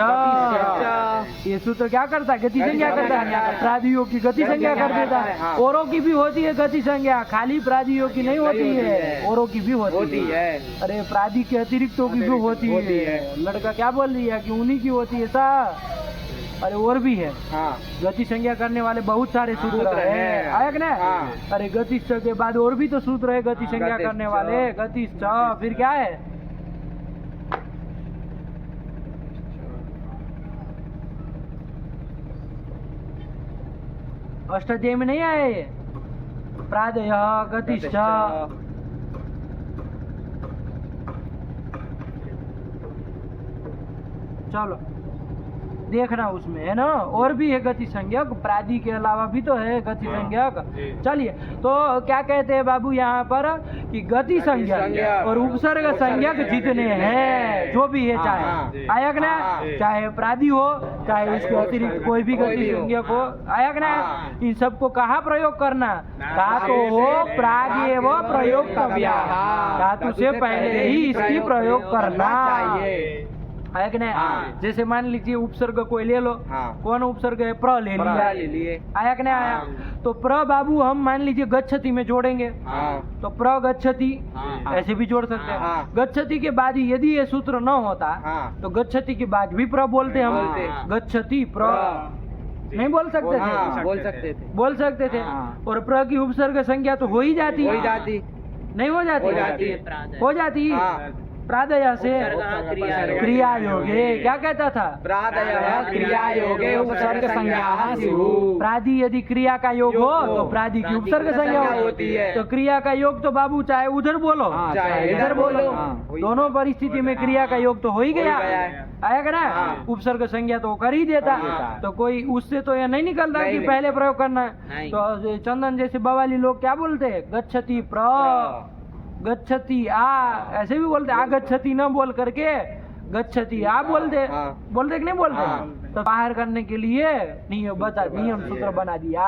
ये सूत्र क्या करता है, गति संज्ञा करता है, प्रादियों की गति संज्ञा कर देता है। औरों की भी होती है गति संज्ञा, खाली प्रादियों की नहीं होती है, औरों की भी होती है। अरे प्रादि के अतिरिक्तों की भी होती है। लड़का क्या बोल रही है कि उन्हीं की होती है सा, अरे और भी है। हाँ। गति संज्ञा करने वाले बहुत सारे सूत्र है, आया कि नहीं। हाँ। अरे गतिश्च के बाद और भी तो सूत्र है गति संज्ञा गतिश्च। करने वाले, गतिश्च फिर क्या है, अष्टाध्यायी में नहीं आए ये, प्रादय गतिश्च। चलो देखना उसमें है ना, और भी है गति संज्ञक, प्रादि के अलावा भी तो है गति संज्ञक। चलिए तो क्या कहते हैं बाबू यहाँ पर कि गति संज्ञक और उपसर्ग संज्ञक जितने हैं, जो भी है, चाहे आया कि ना, चाहे प्रादि हो चाहे उसके अतिरिक्त कोई भी गति संज्ञक हो, आया कि ना, इन सबको कहाँ प्रयोग करना, धातु हो प्रागेव प्रयोक्तव्या, धातु से पहले ही इसकी प्रयोग करना चाहिए, है कि नहीं। जैसे मान लीजिए उपसर्ग कोई ले लो, कौन उपसर्ग है, प्र ले लिए, आया कि नहीं आया। तो प्र बाबू हम मान लीजिए गच्छति में जोड़ेंगे, तो प्र गच्छति ऐसे भी जोड़ सकते हैं। गच्छति के बाद ही यदि ये सूत्र न होता तो गच्छति के बाद भी प्र बोलते हम, गच्छति प्र नहीं बोल सकते थे, बोल सकते थे। और प्र की उपसर्ग संज्ञा तो हो ही जाती, नहीं हो जाती, हो जाती प्रादय से क्रिया योगे, क्या कहता था, प्रादय क्रिया योगे उपसर्ग संज्ञा स्युः। प्रादि यदि क्रिया का योग हो तो प्रादि की उपसर्ग संज्ञा होती है। तो क्रिया का योग तो बाबू चाहे उधर बोलो चाहे इधर बोलो, दोनों परिस्थिति में क्रिया का योग तो हो ही गया, आया कि ना। उपसर्ग संज्ञा तो कर ही देता, तो कोई उससे तो यह नहीं निकलता कि पहले प्रयोग करना है। तो चंदन जैसे बवाली लोग क्या बोलते हैं, गच्छति प्र गच्छति आ, ऐसे भी बोलते, आगच्छति न बोल करके गच्छति आ बोलते, बोलते कि नहीं बोलते। तो बाहर करने के लिए नियम बता, नियम सूत्र बना दिया,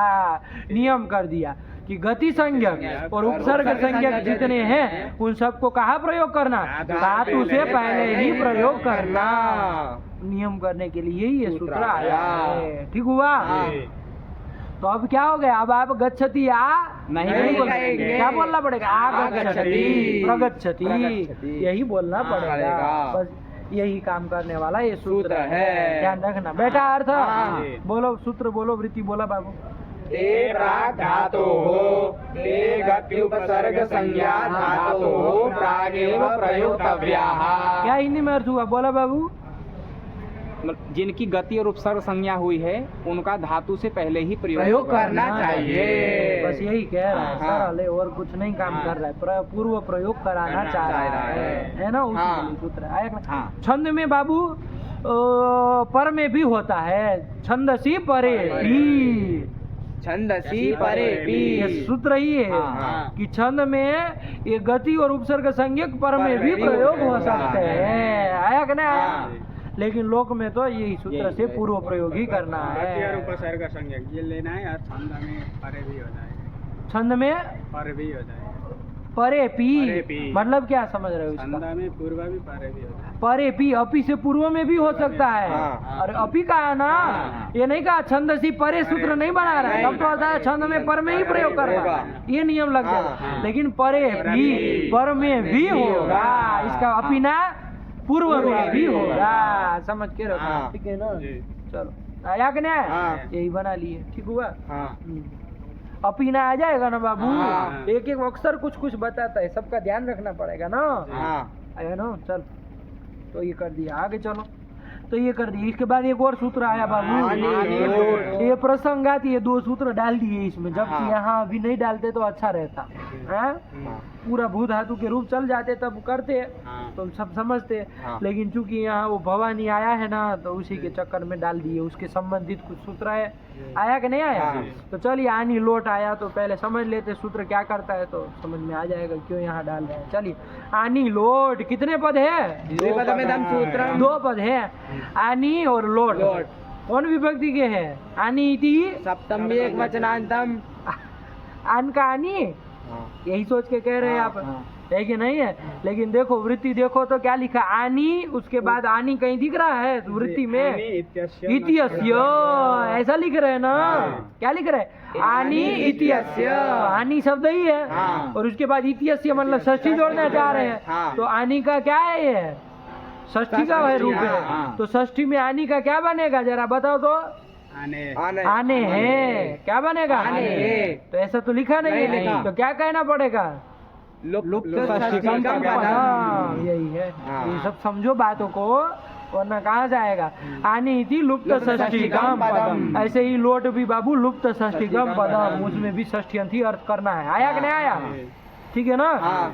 नियम कर दिया कि गति संज्ञक और उपसर्ग संज्ञक जितने हैं उन सबको कहाँ प्रयोग करना, धातु से पहले ही प्रयोग करना। नियम करने के लिए ही ये सूत्र आया है। ठीक हुआ। तो अब क्या हो गया, अब आप गच्छति नहीं बोलेंगे, क्या बोलना पड़ेगा, आगच्छति, प्रगच्छति, यही बोलना पड़ेगा। बस यही काम करने वाला ये सूत्र है, ध्यान रखना बेटा। अर्थ बोलो, सूत्र बोलो, वृत्ति बोला बाबू। ते प्राग धातोः, ते गति उपसर्ग संज्ञा धातोः प्रागेव प्रयोक्तव्याः। क्या हिंदी में अर्थ हुआ, बोला बाबू। जिनकी गति और उपसर्ग संज्ञा हुई है उनका धातु से पहले ही प्रयोग करना चाहिए। बस यही कह रहा है, सरल है, और कुछ नहीं काम कर रहा है, पूर्व प्रयोग कराना चाह रहा है ना, उसी सूत्र आया। छंद में बाबू पर में भी होता है, छंदसी परे भी, छंदसी परे भी, ये सूत्र ही है कि छंद में ये गति और उपसर्ग संज्ञक पर में भी प्रयोग हो सकते हैं। आया कि नहीं? लेकिन लोक में तो यही सूत्र से पूर्व प्रयोग ही करना है। उपसर्ग संज्ञक ये लेना है, और छंद में परे भी हो जाएगा, छंद में परे भी हो जाएगा। परे पी मतलब क्या समझ रहे हो इसका? छंद में पूर्व भी परे भी होता है। परे पी, अपी से पूर्व में भी हो सकता है। और अपी का है ना, ये नहीं कहा छंद सी परे सूत्र नहीं बना रहा है, तब तो आता है छंद में पर में ही प्रयोग करेगा, ये नियम लग जाएगा। लेकिन परे पी पर में भी होगा, इसका अपी ना पूर्व में भी होगा, समझ के रखो, ठीक है ना। चलो आया कि नहीं, यही बना लिए, ठीक हुआ। अपी ना आ जाएगा ना बाबू, एक एक अक्षर कुछ कुछ बताता है, सबका ध्यान रखना पड़ेगा ना। आया ना, चल तो ये कर दिया, आगे चलो। तो ये कर दिया, इसके बाद एक और सूत्र आया बाबू, ये प्रसंगात ये दो सूत्र डाल दिए इसमें, जबकि यहाँ अभी नहीं डालते तो अच्छा रहता है। पूरा भू धातु के रूप चल जाते तब करते तो सब समझते, लेकिन चूंकि यहाँ वो भवानी आया है ना, तो उसी के चक्कर में डाल दिए, उसके संबंधित कुछ सूत्र है। आया कि नहीं आया? तो चलिए आनी लोट आया तो पहले समझ लेते सूत्र क्या करता है, तो समझ में आ जाएगा क्यों यहाँ डाल रहे हैं। चलिए आनी लोट कितने पद है? दो पद है, आनी और लोट। कौन विभक्ति के है? आनी इति सप्तमी एक वचनांतम, आन का आनी, यही सोच के कह रहे हैं आप, है कि नहीं है? लेकिन देखो वृत्ति देखो तो क्या लिखा, आनी, उसके बाद आनी कहीं दिख रहा है वृत्ति में? इत्यस्य, ऐसा लिख रहे हैं ना, क्या लिख रहे हैं? आनी इत्यस्य, आनी शब्द ही है, और उसके बाद इत्यस्य मतलब षष्ठी जोड़ना चाह रहे हैं, तो आनी का क्या है, ये षष्ठी का है रूप है, तो षष्ठी में आनी का क्या बनेगा जरा बताओ तो? आने हैं, क्या बनेगा? आने है। तो ऐसा तो लिखा नहीं है, तो क्या कहना पड़ेगा? लुप्त यही है। ये सब समझो बातों को, वरना कहाँ जाएगा। आनी थी लुप्त षष्ठीकम पदम, ऐसे ही लोट भी बाबू लुप्त षष्ठीकम पदम, उसमें भी षष्ठ्यंती अर्थ करना है। आया कि नहीं आया? ठीक है ना।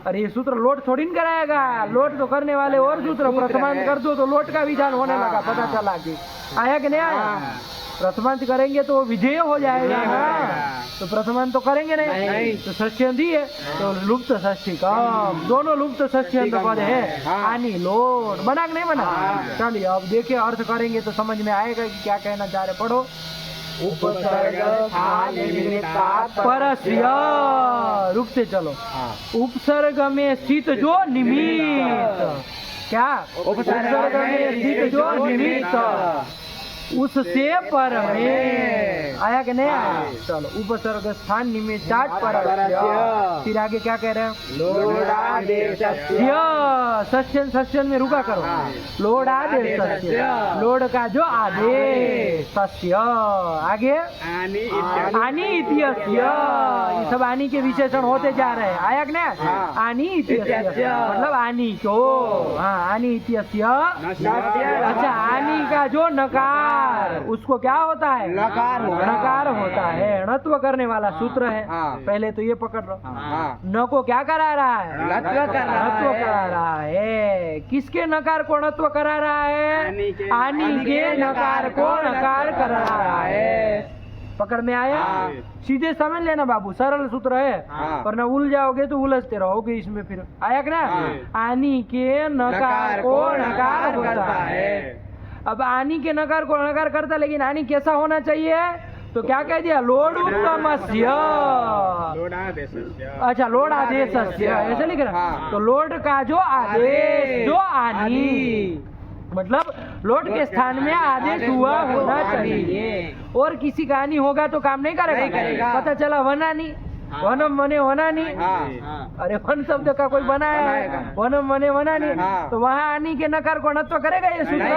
अरे ये सूत्र लोट थोड़ी न कराएगा, लोट तो करने वाले और सूत्र प्रथमांत कर दो तो लोट का विधान होने लगा, पता चला कि आया कि नहीं आया। प्रथमांत करेंगे तो विधेय हो जाएगा ना, तो प्रथमांत तो करेंगे नहीं, तो षष्ठ्यंती है तो लुप्त षष्ठीकम, दोनों लुप्त षष्ठ्यंत पद है। आनी लोट बना कि नहीं बना? चलिए अब देखिए अर्थ करेंगे तो समझ में आएगा कि क्या कहना चाह रहे। पढ़ो। परस्य, रुकते चलो। उपसर्ग में स्थित जो निमित्त, क्या उपसर्ग में स्थित जो निमित्त उससे पर में, आया कि नहीं आया? चलो उपसर्ग स्थान निमित्तात् परस्य, फिर आगे क्या कह रहे हैं? षष्ठ्यन, षष्ठ्यन में रुका करो, लोडादेशस्य, लोड का जो आदेश, तस्य, आगे आनी इत्यस्य, ये सब आनी के विशेषण होते जा रहे हैं। आया कि नहीं? आनी इत्यस्य मतलब आनी को, हाँ आनी इत्यस्य। अच्छा आनी का जो नकार, उसको क्या होता है? नकार होता है, णत्व करने वाला सूत्र है। पहले तो ये पकड़ लो, न को क्या करा रहा है? णत्व करा रहा है। किसके नकार को णत्व करा रहा है? आनी के नकार को नकार करा रहा है। पकड़ में आया? सीधे समझ लेना बाबू, सरल सूत्र है, पर ना उल जाओगे तो उलझते रहोगे इसमें। फिर आया कि ना? आनी के नकार को नकार होता है। अब आनी के नकार को नकार करता, लेकिन आनी कैसा होना चाहिए? तो क्या कह दिया, लोडुत्तमस्य। लोडादेशस्य। अच्छा, लोड आदेशस्य ऐसे लिख रहा है। तो लोड का जो आदेश, जो आनी, मतलब लोड के स्थान में आदेश हुआ होना चाहिए। और किसी का आनी होगा तो काम नहीं करेगा। पता चला वनानी, वनम वने वनानी, अरे वन शब्द का कोई बनाया है, वनम वने वनानी, तो वहाँ आनी के नकार को नत्व करेगा ये सूत्र?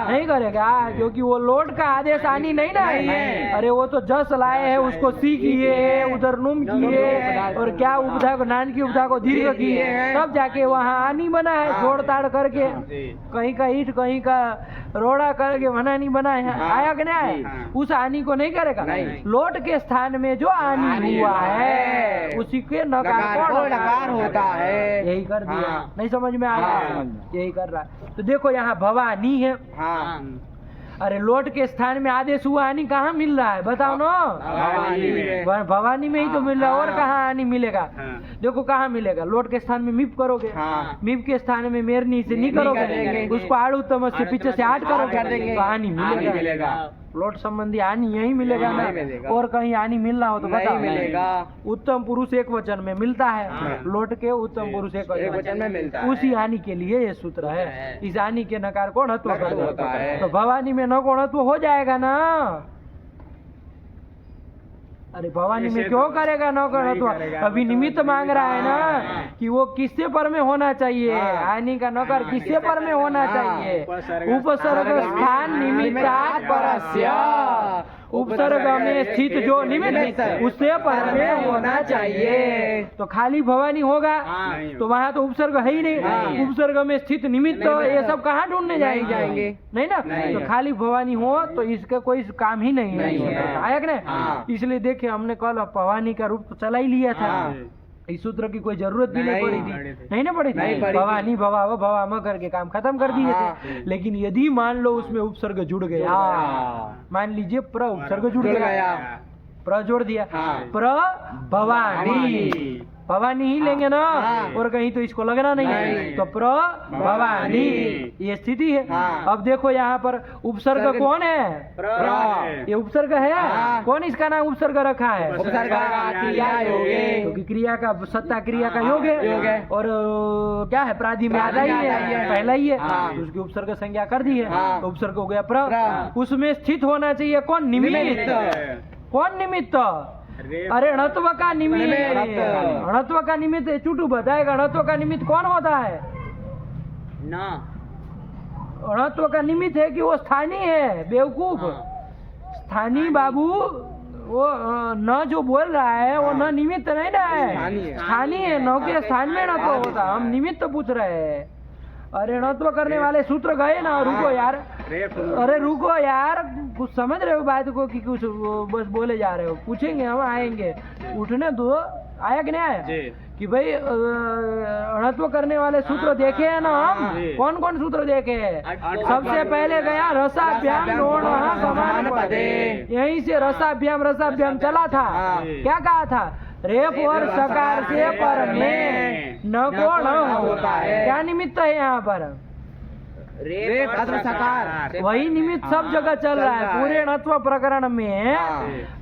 नहीं करेगा, क्योंकि वो लोड का आदेश आनी नहीं ना है। अरे वो तो जस लाए है, उसको सी किए, उधर नुम किए, और क्या उपधा को, नान की उपधा को दीर्घ किए, तब जाके वहाँ आनी बना है। जोड़ ताड़ करके कहीं का ईट कहीं का रोड़ा करके वनानी बना है, आया कि नहीं आया? उस आनी को नहीं करेगा। लोड के स्थान में जो आनी हुआ है उसी के नकार होता है। यही कर दिया। नहीं समझ में आया? यही कर रहा है। तो देखो यहाँ भवानी है। अरे लोट के स्थान में आदेश हुआ आनी कहाँ मिल रहा है, बताओ ना? भवानी में ही तो मिल रहा है, और कहाँ आनी मिलेगा? देखो कहाँ मिलेगा, लोट के स्थान में मीप करोगे, मीप के स्थान में मेरनी से नहीं करोगे, उसको आड़ू तमस से पीछे से आठ करोगे तो आनी मिलेगा। लोट संबंधी आनी यही मिलेगा ना, और कहीं आनी मिलना हो तो बताओ? मिलेगा। उत्तम पुरुष एक वचन में मिलता है, लोट के उत्तम पुरुष एक वचन में मिलता है। उसी आनी के लिए ये सूत्र है। इस आनी के नकार को णत्व होता है। तो भवानी में न को णत्व हो जाएगा ना। अरे भवानी में क्यों करेगा न णत्व? अभी निमित्त मांग रहा है ना कि वो किससे पर में होना चाहिए, आनी का नकार किससे पर में होना चाहिए? उपसर्ग स्थान निमित्तात् परस्य, उपसर्ग में स्थित जो निमित्त उससे पर में होना चाहिए। तो खाली भवानी होगा तो वहाँ तो उपसर्ग है ही नहीं। उपसर्ग में स्थित निमित्त ये सब कहाँ ढूंढने जाएंगे? नहीं ना। तो खाली भवानी हो तो इसका कोई काम ही नहीं है। आया कि नहीं? इसलिए देखिए हमने कल भवानी का रूप तो चला ही लिया था, इस सूत्र की कोई जरूरत भी नहीं पड़ी थी। नहीं ना पड़ी थी। भवानी भवाव भवाम करके काम खत्म कर दिए थे। लेकिन यदि मान लो उसमें उपसर्ग जुड़ गया, मान लीजिए प्र उपसर्ग जुड़ गया, प्र जोड़ दिया, प्र भवानी, भवानी ही लेंगे ना, और कहीं तो इसको लगना नहीं। तो प्र भवानी ये स्थिति है। अब देखो यहाँ पर उपसर्ग कौन है? ये उपसर्ग है। कौन इसका नाम उपसर्ग रखा है? क्योंकि क्रिया का सत्ता क्रिया का योग है, और क्या है, प्राधि में आधा ही है, पहला ही है, तो उसकी उपसर्ग संज्ञा कर दी है, तो उपसर्ग हो गया प्र। उसमें स्थित होना चाहिए कौन? निमित्त। कौन निमित्त? अरे णत्व का निमित्त। णत्व का निमित्त चुटू बताएगा। णत्व का निमित्त कौन होता है? ना, णत्व का निमित्त है कि वो स्थानीय है, बेवकूफ। स्थानीय बाबू वो न जो बोल रहा है वो न निमित्त नहीं ना है, स्थानीय है। न के स्थान में णत्व होता, हम निमित्त पूछ रहे हैं। अरे णत्व करने वाले सूत्र गए ना। रुको यार, अरे रुको यार, कुछ समझ रहे हो बात को कि कुछ बस बोले जा रहे हो? पूछेंगे हम, आएंगे, उठने दो। आया कि नहीं आया? कि भाई णत्व करने वाले सूत्र देखे हैं ना हम? कौन कौन सूत्र देखे हैं? सबसे पहले गया रसाभ्याम नोणः समान पदे, यहीं से रसाभ्याम चला था। क्या कहा था? रेफ और सकार से पर में न को न होता है। क्या निमित्त है यहाँ पर? रेफ अथवा सकार, वही निमित्त सब जगह चल रहा है। पूरे णत्व प्रकरण में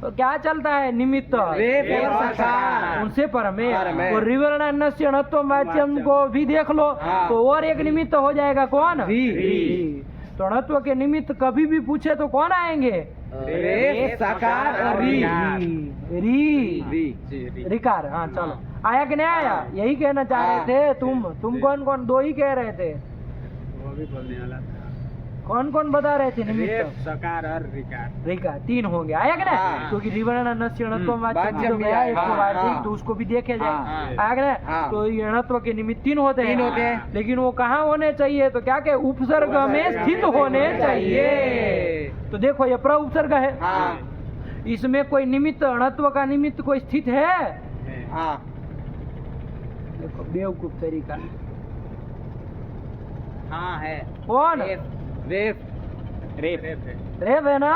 तो क्या चलता है? निमित्त, रेफ और सकार, उनसे पर में। और रिवर्णान्नस्य णत्व वाच्यम को भी देख लो तो और एक निमित्त हो जाएगा। कौन? तो णत्व के निमित्त कभी भी पूछे तो कौन आएंगे? रेफ सकार और रिकार। हाँ चलो, आया कि नहीं आया? यही कहना चाह रहे थे तुम कौन कौन? दो ही कह रहे थे। वो भी बोलने वाला था। कौन कौन बता रहे थे? रेफ, निमित्त, सकार और रिकार, तीन हो गया। आया कि नहीं? क्योंकि रिवर्णान्नस्य णत्व वाच्यम तो गया, एक तो वार्तिक, तो उसको भी देखे जाए। आया कि नहीं? तो ये णत्व के निमित्त तीन होते हैं, लेकिन वो कहाँ होने चाहिए? तो क्या कहे? उपसर्ग में स्थित होने चाहिए। तो देखो ये प्र उपसर्ग है, इसमें कोई निमित्त, णत्व का निमित्त कोई स्थित है? देखो बेवकूफ तरीका। हाँ है। कौन? रेफ रेफ है ना।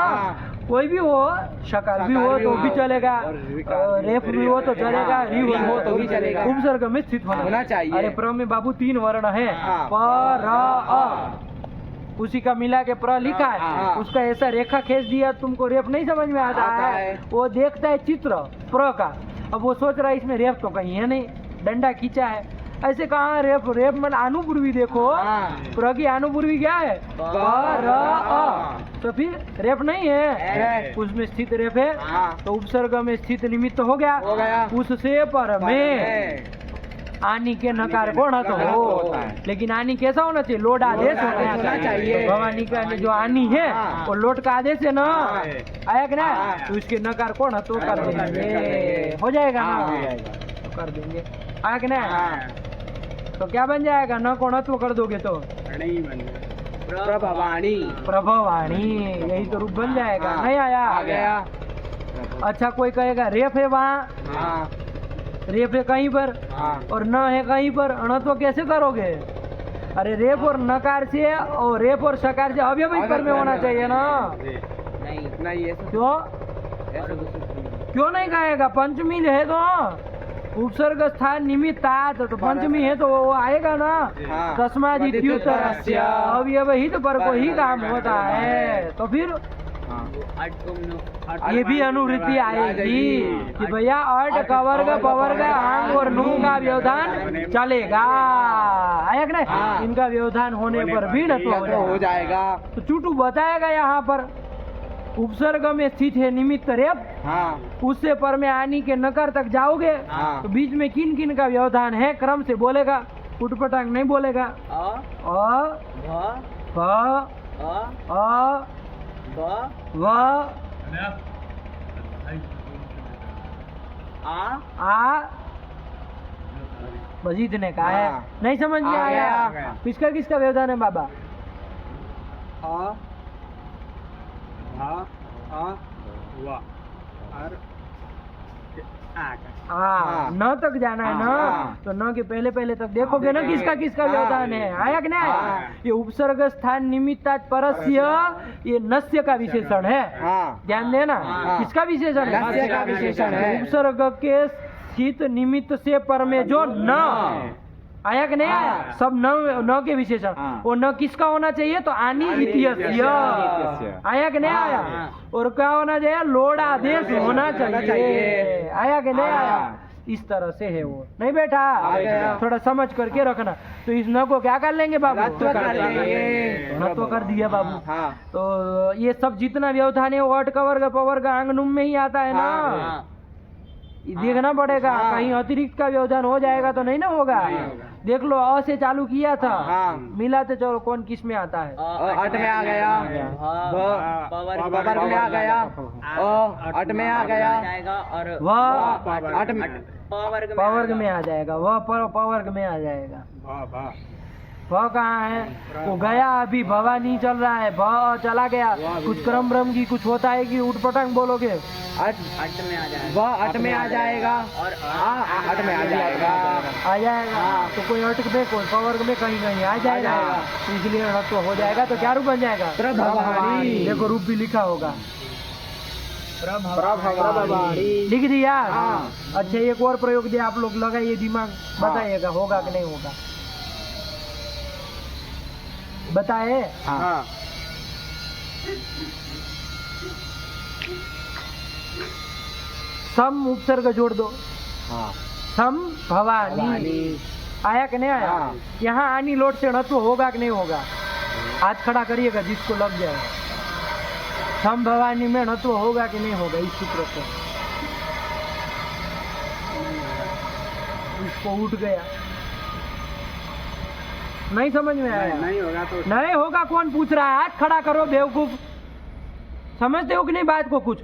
कोई भी हो, शकार भी हो तो भी चलेगा, रेफ भी हो तो चलेगा, री हो तो भी चलेगा। उपसर्ग में स्थित होना चाहिए। अरे प्र में बाबू तीन वर्ण है, प र अ। उसी का मिला के प्र लिखा है, हाँ। उसका ऐसा रेखा खींच दिया, तुमको रेप नहीं समझ में आता है। वो देखता है चित्र प्र का, अब वो सोच रहा है इसमें रेप तो कहीं है नहीं, डंडा खींचा है, ऐसे कहाँ रेप, रेप मतलब अनुपूर्वी देखो, हाँ। प्र की अनुपूर्वी क्या है, प र अ, तो फिर रेप नहीं है, उसमें स्थित रेप है, हाँ। तो उपसर्ग में स्थित निमित्त हो गया, उससे पर में आनी के नकार कौन तो हो, लेकिन आनी कैसा होना चाहिए, लोड आदेश होना चाहिए। भवानी का जो आनी है वो लोड का आदेश है ना, आया कि ना, तो इसके नकार कौन तो कर देंगे, हो जाएगा ना, तो कर देंगे, आया कि ना, तो क्या बन जाएगा, न कोणत्व कर दोगे तो नहीं बन गया। प्रभवाणी। प्रभवाणी, यही तो रूप बन जाएगा। नहीं आया, आ गया। अच्छा कोई कहेगा रेप है वहाँ, हाँ। रेप है कहीं पर हाँ। और न है कहीं पर, अणत्व कैसे करोगे, अरे रेप और नकार से और रेप और सकार से अव्यवहित पर में होना चाहिए ना, नहीं नहीं क्यों क्यों नहीं कहेगा, पंचमी है तो उपसर्ग स्थान निमित्तात, तो पंचमी है तो वो आएगा ना, हाँ। तस्माद् इत्युत्तरस्य अव्यवहित पर को ही काम होता है, तो फिर ये भी अनुवृत्ति आएगी कि भैया अर्थ कवर्ग पवर्ग आंग और नूं का व्यवधान चलेगा, आया कि नहीं, हाँ। इनका व्यवधान होने पर भी न हो जाएगा। तो चूटू बताएगा यहाँ पर उपसर्ग में स्थित है निमित्त रेप, हाँ। उससे पर में आनी के नकार तक जाओगे, हाँ। तो बीच में किन किन का व्यवधान है, क्रम से बोलेगा, उटपटांग नहीं बोलेगा, अ अ भ भ अ अ ब व आ मजीद ने कहा है, हाँ। नहीं समझ में आ आया, गया। किसका किसका व्यवधान है बाबा, आ वा और आ का। हाँ, न तक जाना है ना, हाँ। तो न के पहले पहले तक देखोगे ना किसका किसका हाँ। व्यवधान है, आया कि नहीं, हाँ। ये उपसर्ग स्थान निमित्तात् परस्य, ये नस्य का विशेषण है, हाँ। ध्यान देना, हाँ। किसका विशेषण है, नस्य का विशेषण है। उपसर्ग के स्थित निमित्त से पर में जो न, आया कि नहीं आया, हाँ। सब न के विशेषण, हाँ। वो न किसका होना चाहिए, तो आनी इत्यस्य, आया कि नहीं आया, और क्या होना चाहिए, लोड आदेश होना चाहिए, आया कि नहीं आया, इस तरह से है वो, नहीं बैठा, गया। थोड़ा समझ करके रखना, तो इस न को क्या कर लेंगे बाबू, रत्व कर लेंगे। रत्व कर दिया बाबू, हाँ। तो ये सब जितना व्यवधान है वो अट कवर्ग पवर्ग आंग नुम में ही आता है ना, हाँ। ये देखना पड़ेगा, हाँ। कहीं अतिरिक्त का व्यवधान हो जाएगा तो नहीं ना होगा, देख लो अ से चालू किया था, हाँ। मिलाते चलो कौन किस में आता है, अट में आ गया, पवर्ग में आ गया, अट में आ गया, जाएगा और वह अट में पवर्ग में आ जाएगा, वह पवर्ग में आ जाएगा, भा भ कहाँ है, वो गया अभी, भवा नहीं चल रहा है, भ चला गया, कुछ क्रम ब्रह्म की कुछ होता है कि उठपटांग बोलोगे, अट अट में आ जाएगा वह अट में आ जाएगा, और अट में आ जाएगा, आ जाएगा, तो कोई अटक में कोई पवर्ग में कहीं कहीं आ जाएगा, तो इसलिए अणत्व हो जाएगा, तो क्या रूप बन जाएगा, प्रभवाणी। देखो रूप भी लिखा होगा, प्रभवाणी। लिख दिया, हाँ। अच्छा एक और प्रयोग दिया, आप लोग लगाइए दिमाग, बताइएगा होगा कि नहीं होगा, बताए, हाँ। सम उपसर्ग जोड़ दो, हाँ। सम भवानी, आया कि नहीं आया, हाँ। यहाँ आनी लोट से णत्व होगा कि नहीं होगा, हाथ खड़ा करिएगा जिसको लग जाएगा, सम भवानी में णत्व होगा कि नहीं होगा, इस सूत्र से इसको उठ गया, नहीं समझ में आया, नहीं होगा तो नहीं होगा, कौन पूछ रहा है, हाथ खड़ा करो बेवकूफ, समझते हो कि नहीं बात को, कुछ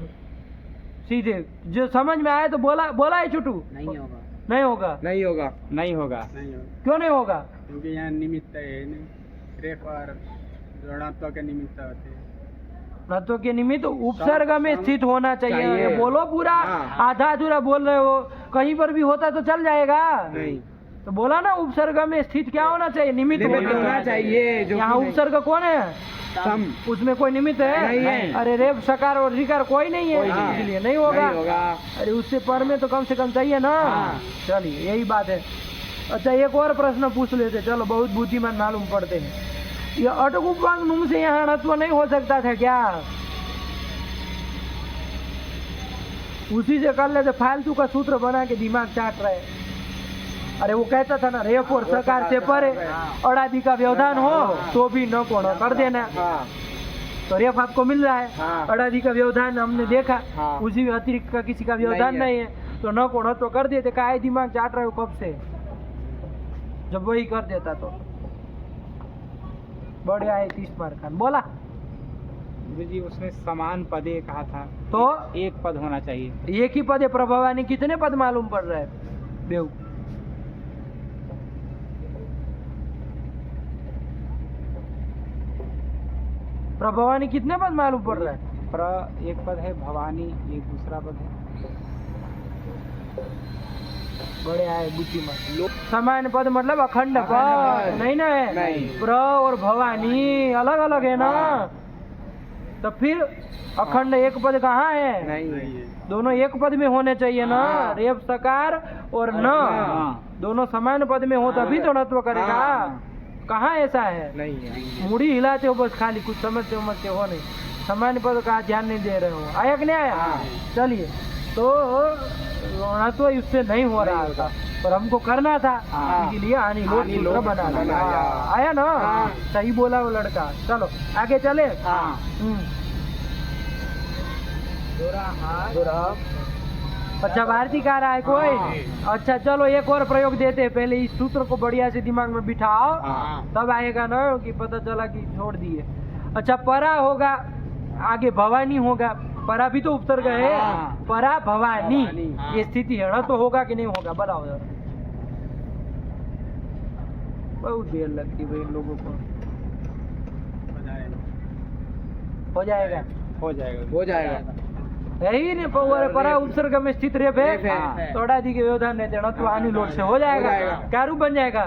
सीधे जो समझ में आया तो बोला है छुटू, नहीं होगा नहीं होगा, नहीं होगा। नहीं होगा, नहीं होगा, क्यों नहीं होगा, क्योंकि यहाँ निमित्त है नहीं, रेफ और ऋणात्व के निमित्त होते हैं। तत्व के निमित्त उपसर्ग में स्थित होना चाहिए, चाहिए। ये बोलो पूरा, हाँ। आधा अधूरा बोल रहे हो, कहीं पर भी होता तो चल जाएगा, नहीं, तो बोला ना उपसर्ग में स्थित क्या होना चाहिए, निमित्त निमित्त होना चाहिए, जो यहाँ कि नहीं। उपसर्ग कौन है, सम। उसमें कोई निमित्त है, नहीं है। अरे रेप सकार और रिकार कोई नहीं है, कोई नहीं। इसलिए नहीं होगा, नहीं होगा। अरे उससे पर में तो कम से कम चाहिए ना, हाँ। चलिए यही बात है। अच्छा एक और प्रश्न पूछ लेते, चलो बहुत बुद्धिमान मालूम पड़ते हैं, ये अटक उपवांग नुम से यहाँ णत्व नहीं हो सकता था क्या? उसी से कर लेते, फालतू का सूत्र बना के दिमाग चाट रहे। अरे वो कहता था ना, रेफ और सकार से परे अड़ादि का व्यवधान हो तो भी न को न कर देना। तो रेफ आपको मिल रहा है, अड़ादि का व्यवधान हमने देखा, उसी अतिरिक्त का किसी का व्यवधान नहीं है, तो न को न तो कर देते। काय दिमाग चाट रहे हो कब से, जब वही कर देता तो बढ़िया है। 30 मार्क खान बोला जी, उसने समान पदे कहा था, तो एक पद होना चाहिए। एक ही पद है। प्रभवानी कितने पद मालूम पड़ रहा है बेव? प्रभवानी कितने पद मालूम पड़ रहा है? एक पद है भवानी, एक दूसरा पद है। बढ़िया है बुद्धिमान। समान पद मतलब अखंड पद नहीं ना है? नहीं। प्र और भवानी अलग अलग है ना, तो फिर अखंड एक पद कहाँ है? नहीं, दोनों एक पद में होने चाहिए ना। रेप सकार और न दोनों समान पद में हो तभी तो नत्व करेगा। कहाँ ऐसा है? नहीं है। मुड़ी हिलाते हो बस, खाली कुछ समझते हो नहीं, समान पद का ध्यान नहीं दे रहे हो। आया कि नहीं आया? चलिए, तो नत्व उससे नहीं हो रहा था, पर हमको करना था, इसलिए आनी लोट सूत्र बनाना। आया ना? सही बोला वो लड़का। चलो आगे चले। अच्छा, भारती कह रहा है कोई? अच्छा चलो एक और प्रयोग देते हैं, पहले इस सूत्र को बढ़िया से दिमाग में बिठाओ, तब आएगा ना कि पता चला कि छोड़ दिए। अच्छा, परा होगा, आगे भवानी होगा, परा भी तो उपसर्ग है, परा भवानी ये स्थिति है ना, तो होगा कि नहीं होगा बताओ जरा। बहुत देर लगती भाई इन लोगों को। हो जाएगा, हो जाएगा, हो जाएगा। यही नहीं परा उपसर्ग में स्थित रेप है, तो अड़ादि के व्यवधान रहते हैं, तो आनी लोट से हो जाएगा। क्या रूप बन जाएगा?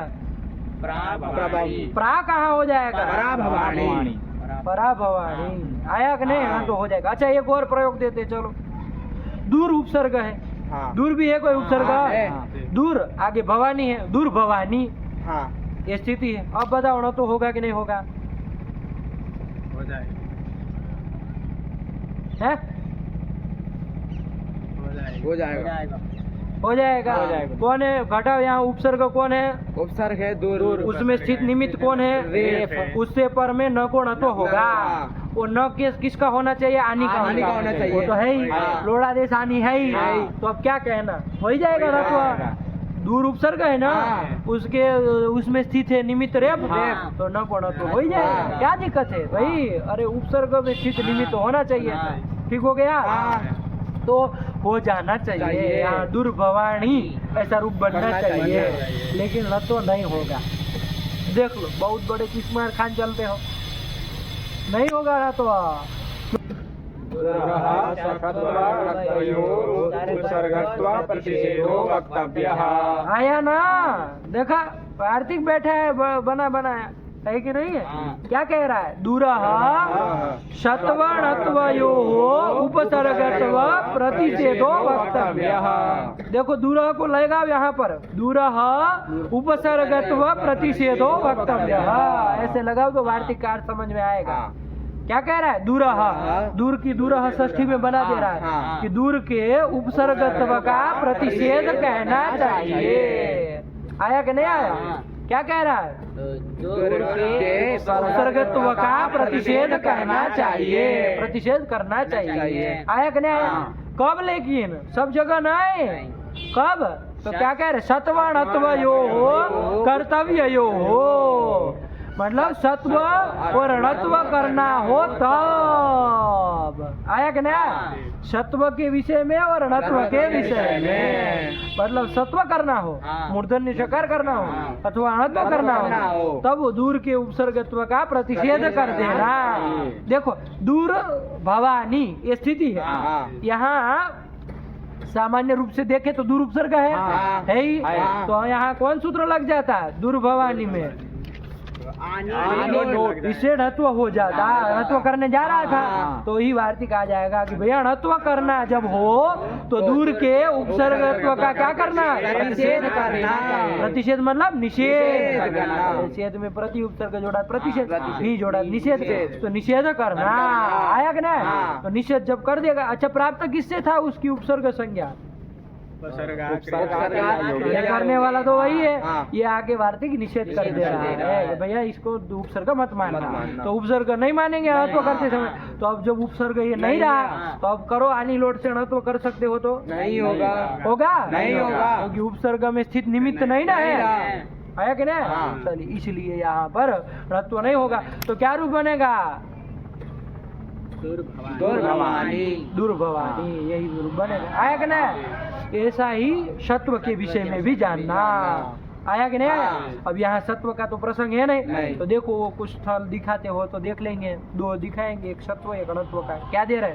प्रा कहाँ हो जाएगा? पराभवानी। पराभवानी आया कि नहीं? हाँ, तो हो जाएगा। अच्छा, एक और प्रयोग देते, चलो। दूर उपसर्ग है, दूर भी है कोई उपसर्ग? दूर आगे भवानी है, दूर भवानी ये स्थिति है। अब बताओ ना, तो होगा कि नहीं होगा? हो जाएगा, है? हो जाएगा। हो जाएगा। कौन है? घटाओ, यहाँ उपसर्ग कौन है? उपसर्ग है दूर। उसमें स्थित निमित्त कौन है? रेफ। उससे पर में न को न तो होगा। वो न किसका होना चाहिए? आनी का होना चाहिए। वो तो है ही, लोड़ा देश आनी है ही, तो अब क्या कहना? हो ही जाएगा ना। तो दूर उपसर्ग है ना, उसके उसमें स्थित है निमित्त रेप, तो न को न तो हो ही जाएगा। क्या दिक्कत है भाई? अरे उपसर्ग में स्थित निमित्त होना चाहिए। ठीक हो गया? तो हो जाना चाहिए। यहाँ दुर्भवानी ऐसा रूप बनना चाहिए, लेकिन न तो नहीं होगा। देख लो, बहुत बड़े किस्मार खान चलते हो, नहीं होगा ना तो। आया ना? देखा, कार्तिक बैठा है बना बनाया है कि नहीं है? क्या कह रहा है? दूरः शतवर्णत्वयो उपसर्गत्व प्रतिषेधो वक्तव्यः। देखो, दूरः को लगाओ यहाँ पर, दूरः उपसर्गत्व प्रतिषेधो वक्तव्यः, ऐसे लगाओ तो वार्तिक का अर्थ समझ में आएगा। क्या कह रहा है? दूरः, दूर की दूरः षष्ठी में बना दे रहा है कि दूर के उपसर्गत्व का प्रतिषेध कहना चाहिए। आया कि नहीं आया? क्या कह रहा है? दूर के उपसर्गत्व का प्रतिषेध कहना चाहिए, प्रतिषेध करना चाहिए। आया कि नहीं आया? कब? लेकिन सब जगह नहीं। कब? तो क्या कह रहे? सत्वर्णत्वयो कर्तव्ययो हो, मतलब सत्व और णत्व करना हो तब। आया कि नहीं? सत्व के विषय में और णत्व के विषय में, मतलब सत्व करना हो, मूर्धन्य शकार करना हो, अथवा णत्व करना हो, तब दूर के उपसर्गत्व का प्रतिषेध कर देना। देखो, दूर भवानी ये स्थिति है। यहाँ सामान्य रूप से देखे तो दूर उपसर्ग है ही, तो यहाँ कौन सूत्र लग जाता है? दूर भवानी में इससे णत्व हो जाता, णत्व करने जा रहा था तो ही वार्तिक आ जाएगा कि भैया णत्व करना जब हो तो दूर के उपसर्गत्व का क्या करना, प्रतिषेध मतलब निषेध, निषेध में प्रति उपसर्ग जोड़ा प्रतिषेध, ही जोड़ा निषेध, तो निषेध करना आया कि नहीं, तो निषेध जब कर देगा। अच्छा प्राप्त किससे था, उसकी उपसर्ग संज्ञा, ये करने वाला तो वही है, ये आगे वार्तिक निषेध कर दे रहा है भैया इसको उपसर्ग मत मानना, तो उपसर्ग नहीं मानेंगे अणत्व करते समय। तो अब जब उपसर्ग ये नहीं रहा तो अब करो आनी लोट से अणत्व कर सकते हो, तो नहीं होगा, होगा नहीं होगा, क्योंकि उपसर्ग में स्थित निमित्त नहीं ना है, आया कि नहीं, चलिए इसलिए यहाँ पर णत्व नहीं होगा। तो क्या रूप बनेगा, दुर्भवानी, दुर्भवानी, यही रूप बनेगा, आया कि नहीं। ऐसा ही सत्व के विषय में भी जानना, आया कि नहीं आया। अब यहाँ सत्व का तो प्रसंग है नहीं, तो देखो वो कुछ स्थल दिखाते हो तो देख लेंगे, दो दिखाएंगे, एक सत्व एक अणत्व का, क्या दे रहे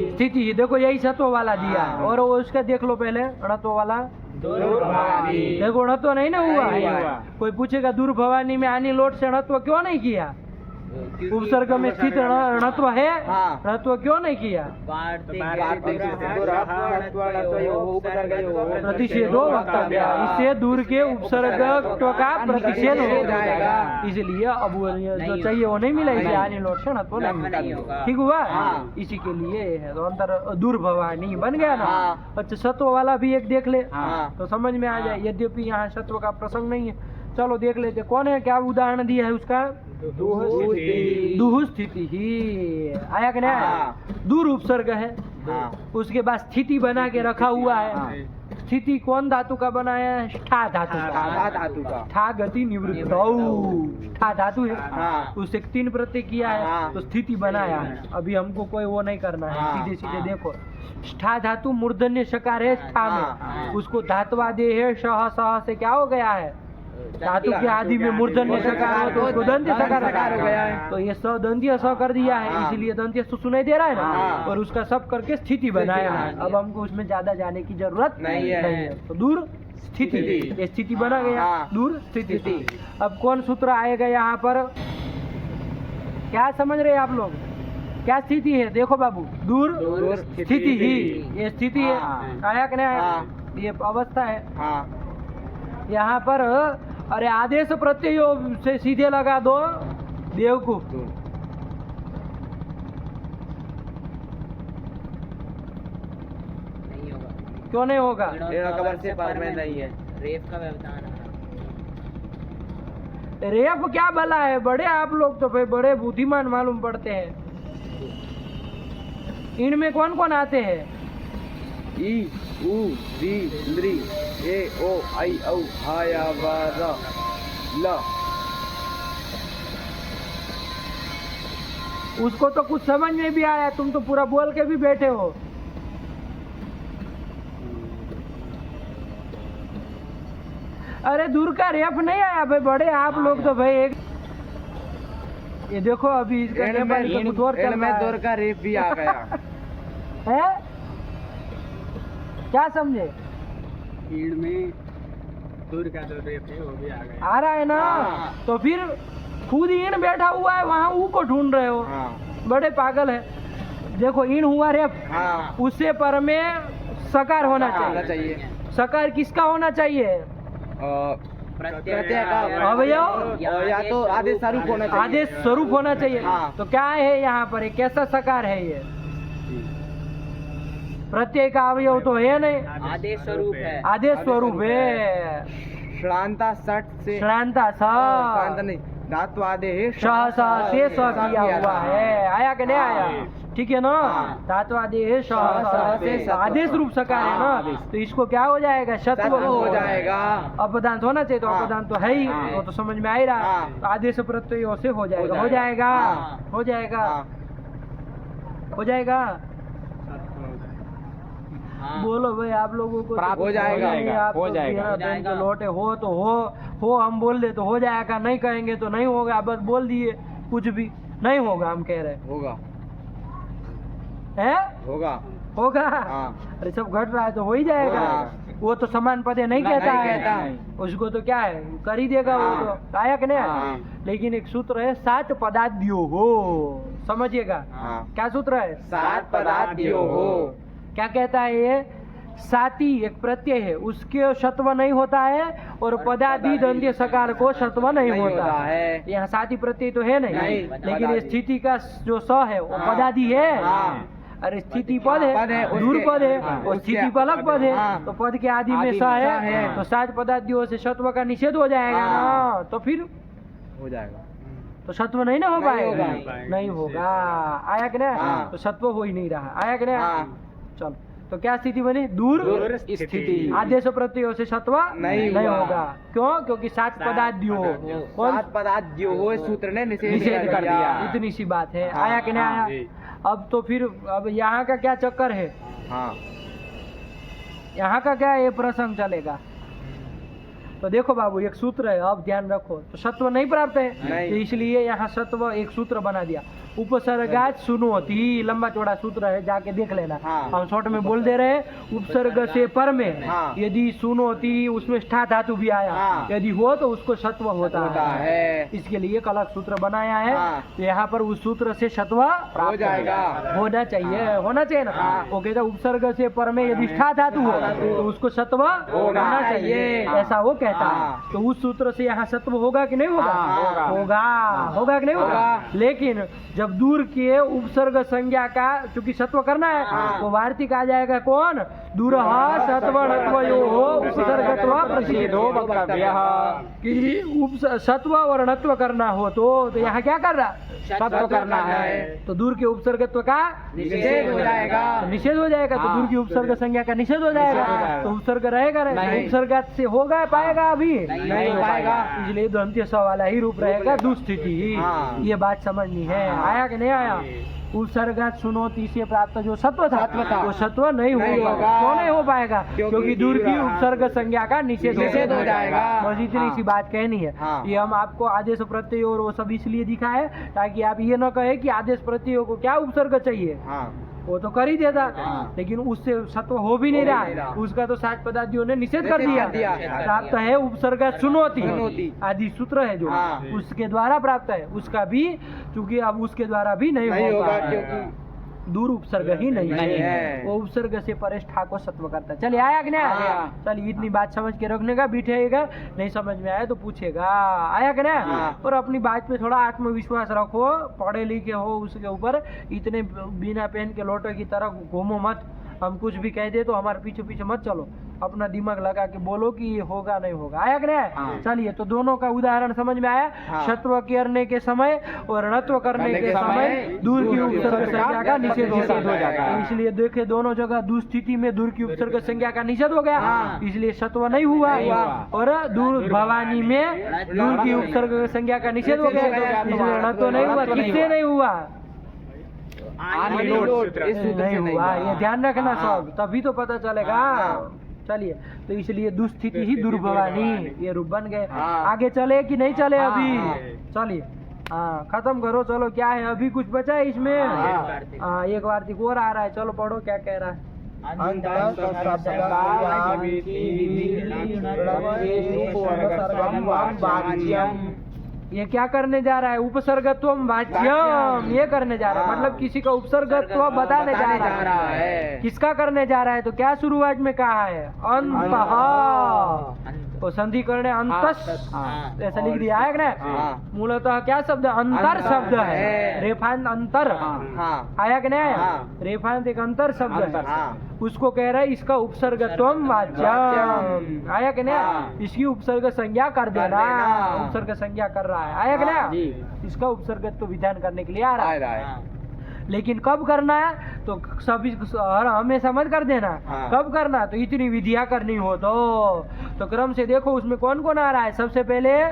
स्थिति, देखो यही सत्व वाला दिया, और वो उसका देख लो पहले अणत्व वाला, देखो अणत्व नहीं ना हुआ। कोई पूछेगा दुर्भवानी में आनी लोट से अणत्व क्यों नहीं किया, उपसर्ग में स्थित णत्व है, णत्व क्यों नहीं किया, प्रतिषेधो वक्तव्य, इससे दूर के उपसर्ग का प्रतिषेध हो जाएगा, इसलिए अब जो चाहिए वो नहीं मिला, इसे आनी लोट से णत्व नहीं, ठीक हुआ, इसी के लिए है तो अंतर दुर्भवानी बन गया ना। अच्छा सत्व वाला भी एक देख ले तो समझ में आ जाए, यद्यपि यहाँ सत्व का प्रसंग नहीं है, चलो देख लेते कौन है, क्या उदाहरण दिया है उसका, दुह स्थिति ही, आया कि नहीं, दूर उपसर्ग है, उसके बाद स्थिति बना के रखा हुआ है, स्थिति कौन धातु का बनाया है, ठा धातु का, ठा गति निवृत्त, ठा धातु है, उससे 3 प्रत्यय किया है तो स्थिति बनाया है। अभी हमको कोई वो नहीं करना है, सीधे सीधे देखो, ठा धातु मूर्धन्य शकार है ठा में, उसको धात्वादे है शह, सह से क्या हो गया है, धातु के आदि में मूर्धन्य सकार हो तो उसको दंत्य सकार हो गया है, तो ये स दंत्य स कर दिया है, इसीलिए दंत्य सुनाई दे रहा है ना, और उसका सब करके स्थिति बनाया है। अब हमको उसमें ज्यादा जाने की जरूरत नहीं है, तो दूर स्थिति, ये स्थिति बना गया, दूर स्थिति। अब कौन सूत्र आएगा यहाँ पर, क्या समझ रहे हैं आप लोग, क्या स्थिति है, देखो बाबू, दूर स्थिति ही, ये स्थिति है, आया कि नहीं आया, ये अवस्था है। यहाँ पर अरे आदेश प्रत्यय से सीधे लगा दो बेवकूफ, क्यों नहीं होगा, से पर में नहीं है, रेफ का व्यवधान, रेप क्या भला है, बड़े आप लोग तो भाई बड़े बुद्धिमान मालूम पड़ते हैं, इनमें कौन कौन आते हैं, ई उ री ली ए ओ आई औ आ या वा र ल, उसको तो कुछ समझ में भी आया, तुम तो पूरा बोल के भी बैठे हो। अरे दूर का रेप नहीं आया भाई, बड़े आप लोग तो भाई एक, ये देखो अभी इसका दूर का रेप भी आ गया है, क्या समझे, ईड़ में दूर का जो रेप है वो भी आ गया, आ रहा है ना, तो फिर खुद ईण बैठा हुआ है वहाँ ऊ को ढूंढ रहे हो, बड़े पागल है। देखो ईण हुआ रेप, उससे पर में सकार होना चाहिए, सकार किसका होना चाहिए, प्रत्यय का अवयव या तो आदेश स्वरूप होना चाहिए, आदेश स्वरूप होना चाहिए। तो क्या है यहाँ पर, कैसा सकार है ये, प्रत्यय का अवयव तो है नहीं, आदेश स्वरूप है, आदेश स्वरूप है, श्रांता सट से, श्रांता श्रांत नहीं, धातु आदेश सह सह से स किया हुआ है, आया कि नहीं आया, ठीक है ना, धातु आदेश से आदेश रूप सकार है ना, तो इसको क्या हो जाएगा, सत्व हो जाएगा, अपदांत होना चाहिए, तो अपदांत तो है ही, वो तो समझ में आ ही रहा, तो आदेश प्रत्ययों से हो जाएगा, हो जाएगा, हो जाएगा, हो जाएगा, बोलो भाई आप लोगों को प्राप्त हो जाएगा, आप हो जाएगा, तो लौटे हो तो हो, हम बोल दे तो हो जाएगा, नहीं कहेंगे तो नहीं होगा, बस बोल दिए, कुछ भी नहीं होगा, हम कह रहे होगा, है होगा। होगा। हाँ। अरे सब घट रहा है तो हो ही जाएगा। हाँ। वो तो समान पदे नहीं नहीं कहता कहता। है, उसको तो क्या है कर ही देगा वो हाँ। तो कायक ने। हाँ। लेकिन एक सूत्र है 7 पदाद्यो हो, समझिएगा। हाँ। क्या सूत्र है? 7 पदाद्यो हो। क्या कहता है ये? साती एक प्रत्यय है, उसके शत्व नहीं होता है और पदादि दंत्य सकार को शत्व नहीं होता है। यहाँ साती प्रत्यय तो है नहीं, नहीं, लेकिन ये पदादि। स्थिति का जो स है वो हाँ। पदादि है। हाँ। अरे स्थिति पद पद है, है, दूर उसके- पद है हाँ, और उसके- स्थिति पर अलग पद है। हाँ। तो पद के आदि में आदि स में है, स है। तो 7 पदाद्यों से शत्व का निषेध हो जाएगा हाँ। ना, तो फिर हो जाएगा। तो सत्व नहीं ना हो नहीं पाएगा। होगा। नहीं होगा। आया कि नहीं? हाँ। तो सत्व हो ही नहीं रहा। आया कि नहीं? हाँ। चलो तो क्या स्थिति बनी? दूर दूर स्थिति। आदेश प्रत्यय से सत्व नहीं हुआ। होगा। क्यों? क्योंकि 7 पदाद्यो कौन 7 पदाद्यो हो इस सूत्र ने निषेध कर दिया। इतनी सी बात है। हाँ, आया कि नहीं हाँ, आया? अब तो फिर अब यहाँ का क्या चक्कर है? हाँ। यहाँ का क्या ये प्रसंग चलेगा? तो देखो बाबू एक सूत्र है, अब ध्यान रखो। तो सत्व नहीं प्राप्त है, नहीं। तो इसलिए यहाँ सत्व एक सूत्र बना दिया। उपसर्गात सुनोती, लंबा चौड़ा सूत्र है, जाके देख लेना। हाँ। हम शॉर्ट में बोल दे रहे हैं। उपसर्ग से पर में हाँ। यदि सुनोती उसमें स्था धातु भी आया, हाँ। यदि हो तो उसको सत्व होता है। इसके लिए एक अलग सूत्र बनाया है। हाँ। तो यहाँ पर उस सूत्र से सत्व हो जाएगा। होना चाहिए, होना चाहिए ना। हाँ। वो कहता है उपसर्ग से पर में यदि स्था धातु हो तो उसको सत्व होना चाहिए, हाँ। ऐसा वो कहता है। हाँ। तो उस सूत्र से यहाँ सत्व होगा कि नहीं होगा? हाँ, होगा। होगा। होगा कि नहीं होगा? होगा। लेकिन जब दूर के उपसर्ग संज्ञा का चूंकि सत्व करना है, हाँ। तो वार्तिक आ जाएगा कौन? दूरः सत्वणत्वयोः उपसर्गत्व प्रतिषेधो वक्तव्यः। कि सत्व और णत्व करना हो तो यहाँ क्या कर रहा? सत्व करना है। तो दूर के उपसर्गत्व का निषेध हो जाएगा। तो निषेध हो जाएगा। तो हाँ। दूर की उपसर्ग संज्ञा का निषेध हो निषेध हो जाएगा। जाएगा। तो उपसर्ग रहेगा नहीं। उपसर्ग से होगा पाएगा अभी नहीं हो पाएगा। इसलिए दंत्य स वाला ही रूप रहेगा दुस्थिति। हाँ। ये बात समझनी है। आया कि नहीं आया? उपसर्गात सुनोती से प्राप्त जो सत्व था वो सत्व नहीं नहीं होगा। होगा। क्यों नहीं हो पाएगा? क्योंकि दूर की दूर- उपसर्ग संज्ञा का निषेध हो जाएगा। बस इतनी हाँ। सी बात कहनी है। हाँ। ये हम आपको आदेश प्रत्यय और वो सब इसलिए दिखा है ताकि आप ये न कहे कि आदेश प्रत्ययों को क्या उपसर्ग चाहिए, हाँ। वो तो कर ही देता। हाँ। लेकिन उससे सत्व हो भी नहीं हो भी नहीं रहा। रहा। उसका तो 7 पदार्थियों ने निषेध कर निषेध कर दिया। दिया। प्राप्त है उपसर्ग सुनोती सुनोती। आदि सूत्र है जो हाँ। उसके द्वारा प्राप्त है, उसका भी चूंकि अब उसके द्वारा भी नहीं नहीं होगा होगा क्योंकि दूर उपसर्ग ही नहीं नहीं है। है। वो उपसर्ग से परेष्ठा को सत्व करता है। चलिए आया कि नहीं आया? हाँ। चलिए इतनी बात समझ के रखने का, बिठेगा नहीं समझ में आया तो पूछेगा। आया कि नहीं? हाँ। और अपनी बात पे थोड़ा आत्मविश्वास रखो। पढ़े लिखे हो उसके ऊपर इतने बिना पेन के लोटे की तरह घूमो मत। हम कुछ भी कह दे तो हमारे पीछे पीछे मत चलो। अपना दिमाग लगा के बोलो कि ये होगा नहीं होगा। आया कि नहीं? हाँ। चलिए तो दोनों का उदाहरण समझ में आया। हाँ। सत्व करने के समय और णत्व करने के समय दूर की उपसर्ग संज्ञा का निषेध हो जाता है। इसलिए देखे दोनों जगह दुस्थिति में दूर की उपसर्ग संज्ञा का निषेध हो गया। हाँ। इसलिए सत्व नहीं हुआ। नहीं हुआ। और दूर भवानी में दूर की उपसर्ग संज्ञा का निषेध हो गया। इसलिए णत्व नहीं हुआ। किससे नहीं हुआ? अनिलोट इस सूत्र से नहीं नहीं हुआ। ये ध्यान रखना हाँ। सब, तभी तो पता चलेगा। हाँ। चलिए तो इसलिए दुस्थिति ही दुर्भवानी ये रूप बन गए। हाँ। आगे चले कि नहीं चले हाँ। अभी? चलिए हाँ खत्म करो। चलो क्या है अभी कुछ बचा है इसमें? हाँ एक वार्तिक और आ रहा है। चलो पढ़ो क्या कह रहा है। ये क्या करने जा रहा है? उपसर्गत्वम वाच्यम ये करने जा रहा है। मतलब किसी का उपसर्गत्व बताने जा रहा है। किसका करने जा रहा है? तो क्या शुरुआत में कहा है? अंतः। तो संधि करने अंतस हाँ। ऐसा लिख दिया है ना? हाँ। मूलतः क्या शब्द? अंतर शब्द है। रेफांत अंतर हाँ। आया कि नहीं आया? हाँ। रेफांत एक अंतर शब्द है। हाँ। उसको कह रहा है इसका उपसर्गत्वम वाच्यम। आया कि नहीं? हाँ। इसकी उपसर्ग संज्ञा कर देना। देना। उपसर्ग संज्ञा कर रहा है। आया कि हाँ, नहीं? जी। इसका उपसर्गत्व विधान करने के लिए आ रहा आ है। रहा है। लेकिन कब करना है? तो सभी हर हमेशा मत कर देना। हाँ। कब करना? तो इतनी विधियां करनी हो तो क्रम से देखो उसमें कौन कौन आ रहा है। सबसे पहले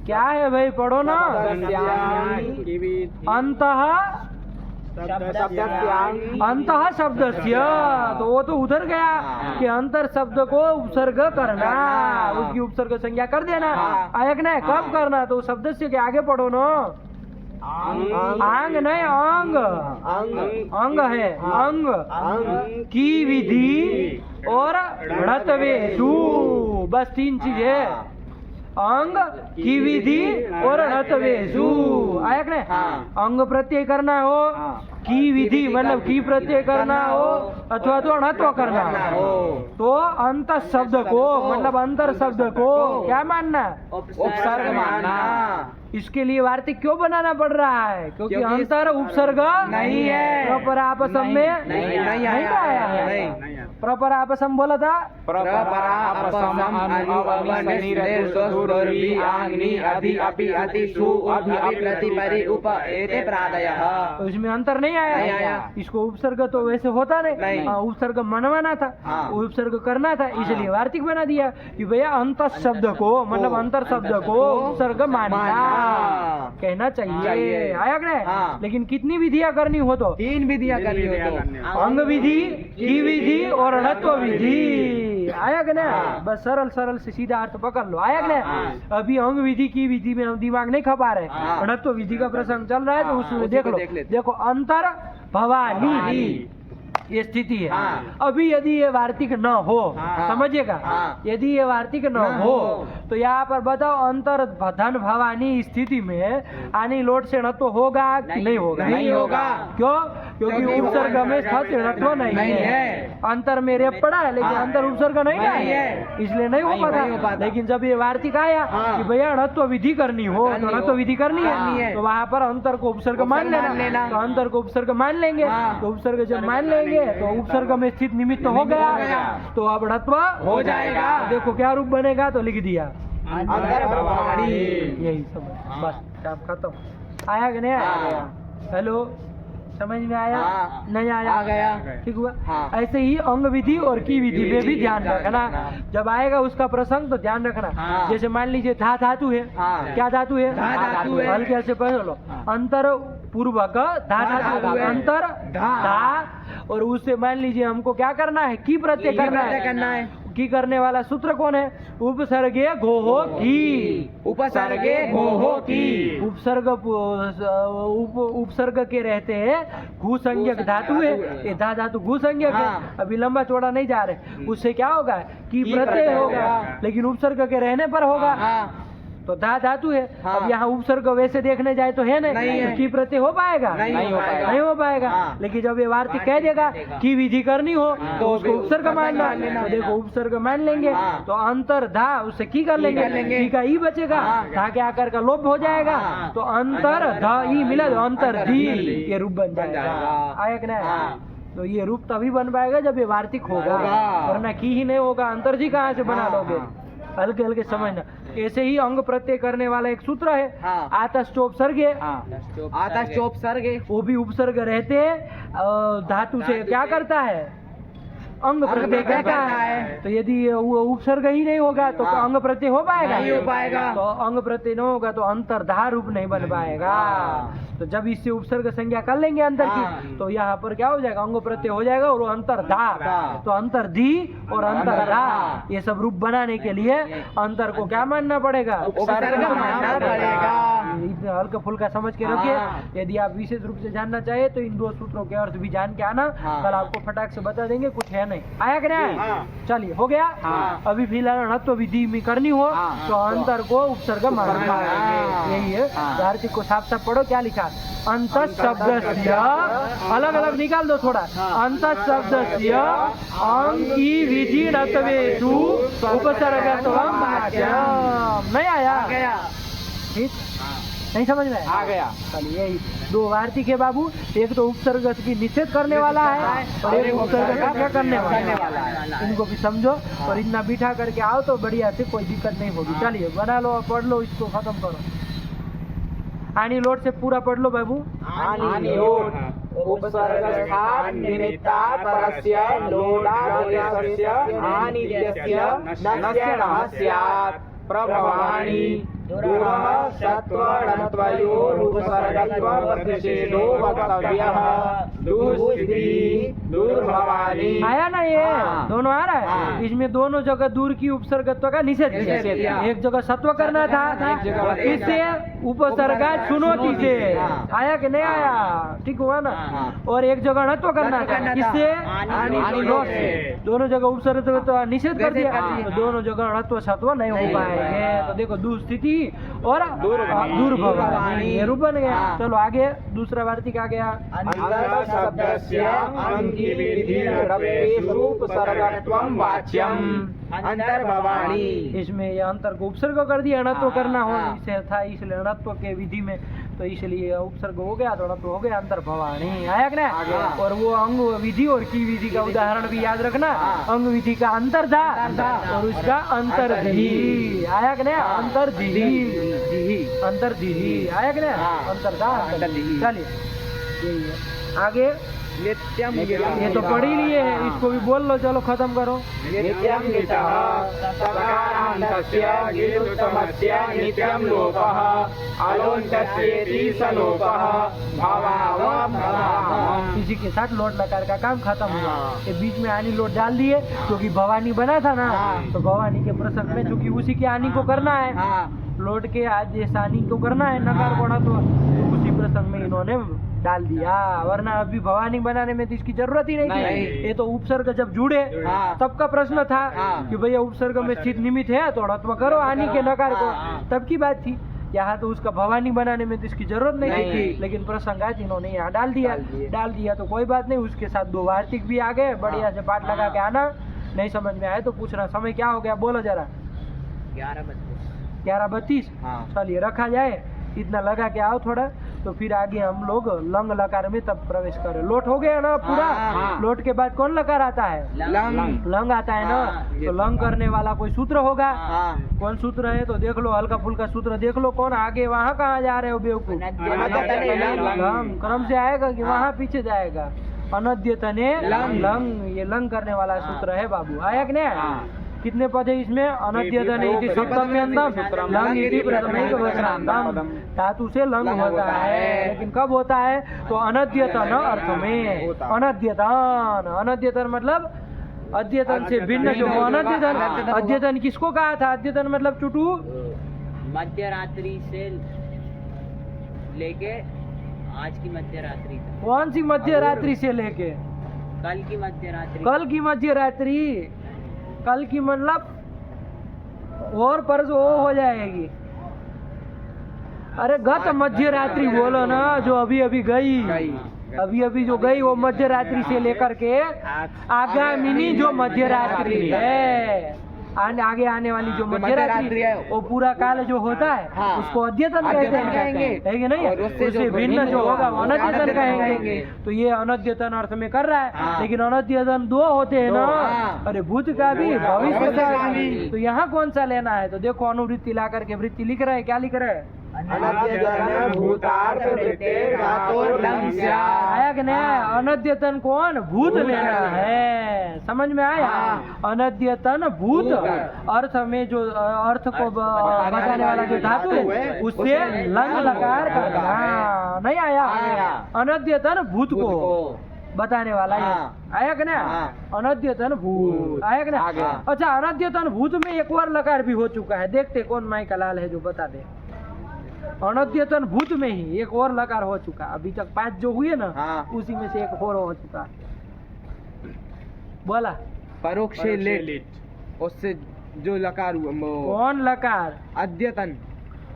क्या है भाई? पढ़ो ना। अंतः अंतः शब्दस्य, तो वो तो उधर गया हाँ। कि अंतर शब्द को उपसर्ग करना, उसकी उपसर्ग संज्ञा कर देना। हाँ। आया कि नहीं? कब करना? तो शब्द से के आगे पढ़ो ना। आंग नहीं, अंग अंग है, अंग की विधि और णत्वेषु, बस 3 चीज है, अंग की विधि और णत्वेषु। आया कि नहीं? अंग प्रत्यय करना हो, की विधि मतलब की प्रत्यय करना हो, अथवा तो णत्व करना हो, तो अंत शब्द को मतलब अंतर शब्द को क्या मानना? उपसर्ग मानना। इसके लिए वार्तिक क्यों बनाना पड़ रहा है? क्योंकि अंतर उपसर्ग नहीं है। प्रपरापसम में नहीं आया। प्रपरापसम बोला था, तो इसमें अंतर नहीं आया। इसको उपसर्ग तो वैसे होता नहीं, उपसर्ग मनवाना था, उपसर्ग करना था, इसलिए वार्तिक बना दिया कि भैया अंत शब्द को मतलब अंतर शब्द को उपसर्ग मानना कहना चाहिए। आया कि नहीं? लेकिन कितनी विधियां करनी हो तो 3 विधियां करनी हो तो अंग विधि, की विधि और णत्व विधि। आया कि नहीं? बस सरल सरल से सीधा अर्थ पकड़ लो। आया कि नहीं? अभी अंग विधि की विधि में हम दिमाग नहीं खपा रहे, णत्व विधि का प्रसंग चल रहा है, तो उसमें देख लो। देखो अंतर भवानी ये स्थिति है। अभी यदि ये वार्तिक न हो, समझिएगा, यदि ये वार्तिक न हो तो यहाँ पर बताओ अंतर धन भवानी स्थिति में आनी लोट से णत्व होगा कि नहीं होगा? नहीं होगा। क्यों? क्योंकि उपसर्ग में स्थित णत्व नहीं है। अंतर में रेप पड़ा है लेकिन अंतर उपसर्ग नहीं है, इसलिए नहीं हो पाता। लेकिन जब ये वार्तिक आया कि भैया णत्व विधि करनी हो तो णत्व विधि करनी है, तो वहाँ पर अंतर को उपसर्ग मान लेना। तो अंतर को उपसर्ग मान लेंगे, तो उपसर्ग जब मान लेंगे तो उपसर्ग में स्थित निमित्त हो गया, तो अब णत्व हो जाएगा। देखो क्या रूप बनेगा, तो लिख दिया अंतर भवानी। यही सब, बस काम खत्म। आया कि नहीं आया? हेलो, समझ में आया? नहीं आया? आ गया। ठीक हुआ। ऐसे ही अंग विधि और की विधि में भी ध्यान रखना। जब आएगा उसका प्रसंग तो ध्यान रखना। जैसे मान लीजिए धा धातु है, क्या धातु है? हल्के से पढ़ लो। अंतर पूर्वक धा धातु, अंतर धा, और उससे मान लीजिए हमको क्या करना है? की प्रत्यय करना है। की करने वाला सूत्र कौन है? उपसर्गे घोहो की, उपसर्गे घोहो की। उपसर्ग के रहते हैं घू संज्ञक धातु है, ये धा धातु घू संज्ञक है। अभी लंबा चौड़ा नहीं जा रहे, उससे क्या होगा? की प्रत्यय होगा, लेकिन उपसर्ग के रहने पर होगा, तो धा धातु है। अब यहाँ उपसर्ग वैसे देखने जाए तो है नहीं, तो की प्रत्यय हो पाएगा? नहीं हो पाएगा। लेकिन जब ये वार्तिक कह देगा की विधि करनी हो तो उसको उपसर्ग मानना, तो देखो उपसर्ग मान लेंगे तो अंतर धा उससे की कर लेंगे, की का ई बचेगा, धा के आकार का लोप हो जाएगा, तो अंतर धा ई मिला तो अंतर धी, ये रूप बन जाएगा। आया कि नहीं? तो ये रूप तभी बन पाएगा जब ये वार्तिक होगा, वरना की ही नहीं होगा, अंतर जी कहाँ से बना लोगे? हल्के हल्के समझना। ऐसे ही अंग प्रत्यय करने वाला एक सूत्र है, आतश्चोपसर्गे। आतश्चोपसर्गे वो भी उपसर्ग रहते हैं, धातु से क्या करता है? अंग प्रत्यय कहता है। तो यदि वो उपसर्ग ही नहीं होगा तो अंग प्रत्यय हो पाएगा? नहीं हो पाएगा। तो अंग प्रत्यय नहीं होगा तो अंतर्धा रूप नहीं बन पाएगा। तो जब इससे उपसर्ग संज्ञा कर लेंगे अंतर की, तो यहाँ पर क्या हो जाएगा? अंग प्रत्यय हो जाएगा और अंतर्धा, तो अंतर्धी और अंतर्धा, ये सब रूप बनाने के लिए अंतर को क्या मानना पड़ेगा? उपसर्ग मानना पड़ेगा। इतना हल्का फुल्का समझ के रखिए। यदि आप विशेष रूप से जानना चाहे तो इन 2 सूत्रों के अर्थ भी जान के आना, कल आपको फटाक से बता देंगे, कुछ है नहीं। आया कि नहीं? चलिए हो गया। अभी फिलहाल णत्व विधि में करनी हो तो अंतर को उपसर्ग मानना है, यही है। वार्तिक को साफ साफ पढ़ो, क्या लिखा? अंत शब्दस्य, अलग अलग निकाल दो थोड़ा। अंत शब्दस्य अंग की विधि णत्वेषु उपसर्गत्वं वाच्यम्। नहीं आया? ठीक, नहीं समझ में आ गया। चलिए यही 2 वार्तिक है बाबू, एक तो उपसर्ग की निषेध करने वाला है और एक उपसर्ग का क्या करने वाला है। इनको भी समझो और इतना बिठा करके आओ तो बढ़िया से, कोई दिक्कत नहीं होगी। चलिए बना लो, पढ़ लो, इसको खत्म करो। आनी लोट से पूरा पढ़ लो बाबू। आनी लोट उपसर्गस्थान निमित्तात् परस्य लोटादेशस्य आनित्यस्य नस्यणः स्यात्। प्रभवानि दूरः सत्त्वणत्वयोरुपसर्गत्वप्रतिषेधो वक्तव्यः। दुस्थितिः दुर्भवानि। आया ना? ये दोनों आ रहा है। इसमें दोनों जगह दूर की उपसर्गत्व का निषेध किया। एक जगह सत्व करना था, इससे उपसर्गा चुनौती से हाँ। आया कि नहीं आया? ठीक हुआ ना? हाँ। और एक जगह णत्व करना णत्व करना था। किससे? आनी लोट से। दोनों जगह उपसर्ग तो निषेध कर दिया, कर दिया। तो दोनों जगह णत्व सत्व नहीं हो नहीं पाएंगे। तो देखो दुस्थिति और दूरभवानी ये रूप बन गया। हाँ। चलो आगे दूसरा वार्तिक आ गया। अंतर्भवाणी। इसमें ये अंतर को उपसर्ग कर दिया, णत्व करना हो हाँ। इसे था, इसलिए णत्व के विधि में तो इसलिए उपसर्ग हो गया तो णत्व हो गया अंतर्भवाणी। आया कि नहीं? गया। और वो अंग विधि और की विधि का उदाहरण भी याद रखना। हाँ। अंग विधि का अंतर था और उसका अंतर्धि। आया कि नहीं? अंतर्धि, अंतर्धि आया कि नहीं? हाँ। अंतर था, अंतर्धि। चलिए यही है। आगे नित्यम ये तो पढ़ ही लिए है, इसको भी बोल लो। चलो खत्म करो। नित्यं गितः सकारान्तस्य गितुतमस्य नित्यं लोपः अलोन्तस्येति स लोपः भवावः। इसी के साथ लोट लकार का काम खत्म हुआ। हाँ। ये बीच में आनी लोट डाल दिए क्योंकि भवानी बना था ना, हाँ। तो भवानी के प्रसंग में चूंकि उसी के आनी को करना है, हाँ। लोट के आज ये सानी को करना है नकार पड़ा तो उसी प्रसंग में इन्होंने डाल दिया, वरना अभी भवानी बनाने में तो इसकी जरूरत ही नहीं नहीं। थी। ये तो उपसर्ग जब जुड़े हाँ। तब का प्रश्न था हाँ। कि भैया उपसर्ग में स्थित निमित्त है तो णत्व करो आनी के नकार को, हाँ। तब की बात थी। यहाँ तो उसका भवानी बनाने में तो इसकी जरूरत नहीं नहीं। थी, लेकिन प्रसंग आज इन्होंने यहाँ डाल दिया। डाल दिया तो कोई बात नहीं, उसके साथ दो वार्तिक भी आ गए। बढ़िया से पाठ लगा के आना, नहीं समझ में आए तो पूछना। समय क्या हो गया बोलो जरा? 11:32। हाँ। चलिए रखा जाए, इतना लगा के आओ थोड़ा, तो फिर आगे हम लोग लंग लकार में तब प्रवेश करें। लोट हो गया ना पूरा? हाँ। लोट के बाद कौन लकार आता है? लंग। लंग आता है ना? हाँ। तो लंग करने वाला कोई सूत्र होगा। हाँ। कौन सूत्र है तो देख लो, हल्का फुल्का सूत्र देख लो। कौन आगे? वहाँ कहाँ जा रहे हो बेवकूफ? लंग क्रम से आएगा कि वहाँ पीछे जाएगा? अनद्यतने लंग। लंग, ये लंग करने वाला सूत्र है बाबू। आया कि नहीं? कितने पद है इसमें? अनद्यतन इति सप्तम्यन्तम लंग इति प्रथमैक वचनान्तम। धातु से लंग होता है, लेकिन कब होता है? तो अनद्यतन अर्थ में। अनद्यतन, अनद्यतन मतलब अद्यतन से भिन्न जो अनद्यतन। अद्यतन किसको कहा था? अद्यतन मतलब चुटू मध्य रात्रि से लेके आज की मध्य रात्रि तक। कौन सी मध्य रात्रि से लेके? कल की मध्य रात्रि। कल की मध्य रात्रि। कल की मतलब और परसों वो हो जाएगी। अरे गत मध्य रात्रि बोलो ना, जो अभी अभी गई। अभी अभी जो गई वो मध्य रात्रि से लेकर के आगामिनी जो मध्य रात्रि है, आगे आने वाली जो मध्य रात्रि है, वो पूरा काल जो होता है हाँ। उसको अद्यतन कहते हैं, है कि नहीं? और उससे उससे जो भिन्न जो होगा वो अनद्यतन कहेंगे। कहेंगे। तो ये अनद्यतन अर्थ में कर रहा है। हाँ। लेकिन अनद्यतन दो होते हैं ना। हाँ। अरे भूत का भी भविष्य का का भी। भी। तो यहाँ कौन सा लेना है? तो देखो अनुवृत्ति ला करके वृत्ति लिख रहे हैं। क्या लिख रहे हैं? आया कि नहीं? अनद्यतन कौन? भूत लेना है। समझ में आया? अनद्यतन भूत अर्थ में जो अर्थ को बताने वाला जो धातु है उससे लंग लकार करना। नहीं आया? अनद्यतन भूत को बताने वाला है। आया कि नहीं? अनद्यतन भूत। आया कि नहीं? अच्छा, अनद्यतन भूत में एक और लकार भी हो चुका है। देखते कौन माई का लाल है जो बता दे। अनद्यतन भूत में ही एक और लकार हो चुका। अभी तक 5 जो हुए ना, उसी में से एक और हो चुका। बोला परोक्ष लेट, उससे जो लकार हुआ कौन लकार? अद्यतन।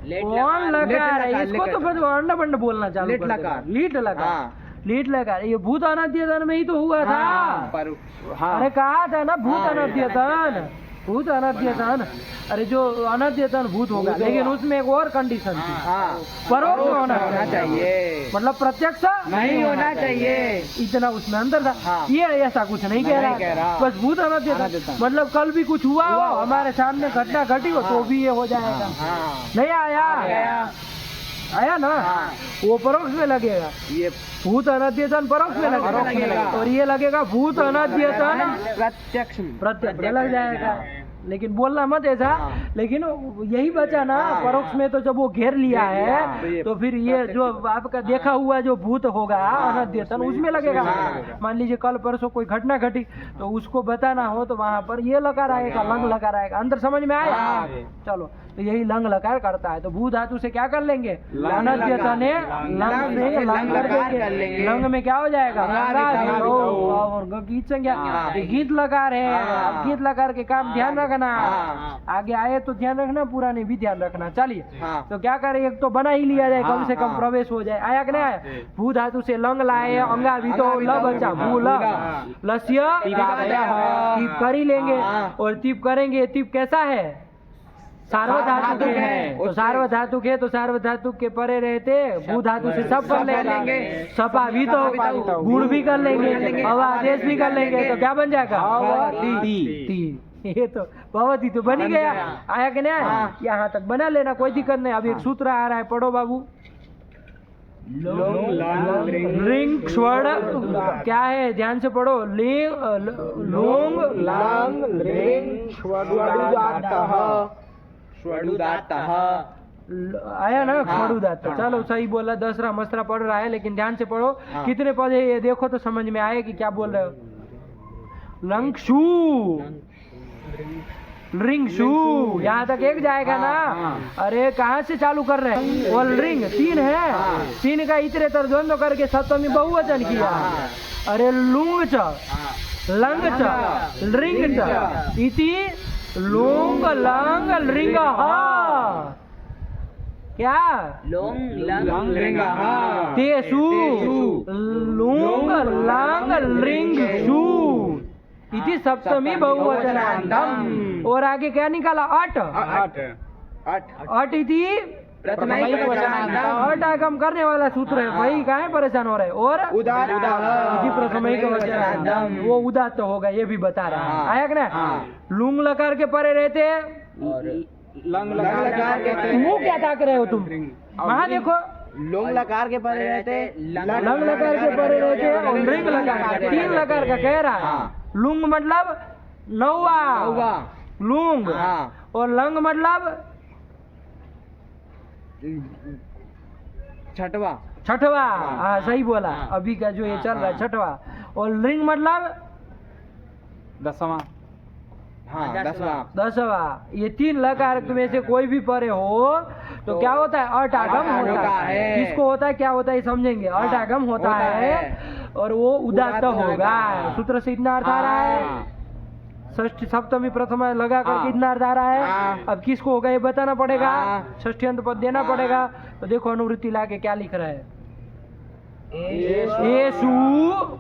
कौन लकार है? इसको तो फिर अंडा बंड बोलना चालू लीट कर देना। लकार। लीट लकार। हाँ। लीट लकार ये भूत अनद्यतन में ही तो हुआ था। अरे कहा था ना भूत अनद्यतन, भूत अनद्यतन। अरे जो अनद्यतन भूत होगा, लेकिन उसमें एक और कंडीशन थी, परोक्ष होना चाहिए। मतलब प्रत्यक्ष नहीं होना चाहिए। इतना उसमें अंदर था। हाँ। ये ऐसा कुछ नहीं कह रहा, बस भूत अनद्यतन मतलब कल भी कुछ हुआ हो, हमारे सामने घटना घटी हो तो भी ये हो जाएगा। नहीं आया? आया ना? वो परोक्ष में लगेगा। ये भूत अनद्यतन परोक्ष में लगेगा, और ये लगेगा भूत अनद्यतन प्रत्यक्ष प्रत्यक्ष लग जाएगा। लेकिन बोलना मत ऐसा। लेकिन यही बचा ना, परोक्ष में तो जब वो घेर लिया है तो फिर ये जो आपका देखा हुआ जो भूत होगा अनद्यतन उसमें लगेगा। मान लीजिए कल परसों कोई घटना घटी तो उसको बताना हो तो वहाँ पर ये लकार आएगा, लंग लकार आएगा। अंदर समझ में आया? चलो, तो यही लंग लकार करता है। तो भू धातु से क्या कर लेंगे? अनद्यतन लंग में लंग कर देंगे। लंग में क्या हो जाएगा? और गीत संज्ञा, गीत लकार है। अब गीत लकार के काम ध्यान रखना, आगे आए तो ध्यान रखना, पुराने भी ध्यान रखना। चलिए, तो क्या करें, एक तो बना ही लिया जाए, कम से कम प्रवेश हो जाए। आया कि नहीं आया? भू धातु से लंग लाए, अंगा भी तो ल बचा, भू लस्य टीप कर ही लेंगे। और टीप करेंगे, टीप कैसा है? सार्वधातुक है। तो सार्वधातुक है तो सार्वधातुक के परे रहते भू धातु से सब कर लेंगे। सपा भी तो गुण भी कर लेंगे, अवादेश भी कर लेंगे। तो क्या बन जाएगा? ये तो भवती तो बन ही गया। आया कि नहीं आया? यहाँ तक बना लेना, कोई दिक्कत नहीं। अब एक सूत्र आ रहा है, पढ़ो बाबू। लिंग स्वर क्या है? ध्यान से पढ़ो। लोंग लांग लिंग आया ना? खड़ुदात। चलो सही बोला, दसरा मसरा पढ़ रहा है, लेकिन ध्यान से पढ़ो। कितने पद है ये देखो तो समझ में आए कि क्या बोल रहे हो। लंगशु, रिंगशु, यहाँ तक एक जाएगा ना? अरे कहाँ से चालू कर रहे हैं? और रिंग 3 है, 3 का इतरेतर द्वंद्व करके सप्तमी बहुवचन किया। अरे लुंग च, लंग च, रिंग च, इति लुंग लंग लिंग क्या? लोंग लंग लिंग तेसु लुंग लंग लिंग शु इति सप्तमी बहुवचनांतम। और आगे क्या निकाला? अट अट इति अट आगम करने वाला सूत्र है, वही काहे परेशान हो रहे? और इति प्रथमैक वचनांतम, वो उदात्त होगा, ये भी बता रहा है। आया कि ना? लुंग लकार के परे रहते लंग लकार के मुंह क्या ताक रहे हो तुम? वहाँ देखो, लोंग लकार के परे रहते, लंग लकार के परे रहते और लिंग लकार, 3 लकार का कह रहा है। लुंग मतलब 9वां लुंग, और लंग मतलब 6वां। हाँ सही बोला, अभी का जो ये चल रहा है 6वां। और लिंग मतलब 10वां। 10वां। ये 3 लकार में से कोई भी परे हो तो क्या होता है? अट आगम होता है। किसको होता है, क्या होता है समझेंगे। अट आगम होता है और वो उदात्त होगा। सूत्र से इतना अर्थ आ रहा है। षष्ठी सप्तमी प्रथमा लगा कर इतना अर्थ आ रहा है। अब किसको होगा ये बताना पड़ेगा, षष्ठी अंत पद देना पड़ेगा। तो देखो अनुवृत्ति लाके क्या लिख रहा है? येषु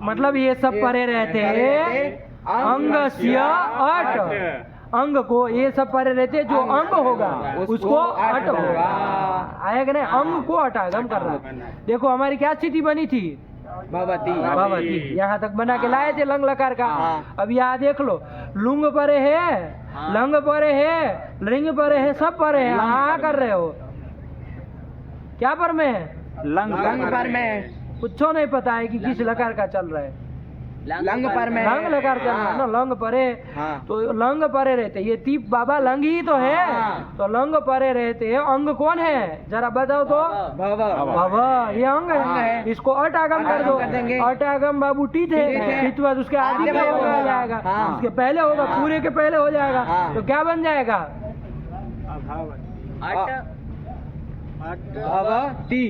मतलब ये सब परे रहते हैं। अंगस्य अट, अंग को ये सब परे रहते जो अंग होगा उसको अट होगा। आया कि नहीं? अंग को अटागम कर रहा। देखो हमारी क्या स्थिति बनी थी? भवती। यहाँ तक बना के लाए थे लंग लकार का। अब यहाँ देख लो, लुंग परे है, लंग परे है, लिंग परे है, सब परे है। हाँ कर रहे हो क्या पर में है? लंग पर में कुछ नहीं पता है कि किस लकार का चल रहा है। लंग पर में लंग लकार चल रहा है ना, लंग परे। तो लंग परे रहते, ये तीप बाबा लंग ही तो है। तो लंग परे रहते हैं। अंग कौन है जरा बताओ तो? भव, ये अंग है। इसको अट आगम कर दो। अट आगम बाबू टीत है, टीत बाद उसके आदि पे हो जाएगा, उसके पहले होगा, पूरे के पहले हो जाएगा। तो क्या बन जाएगा? भवती।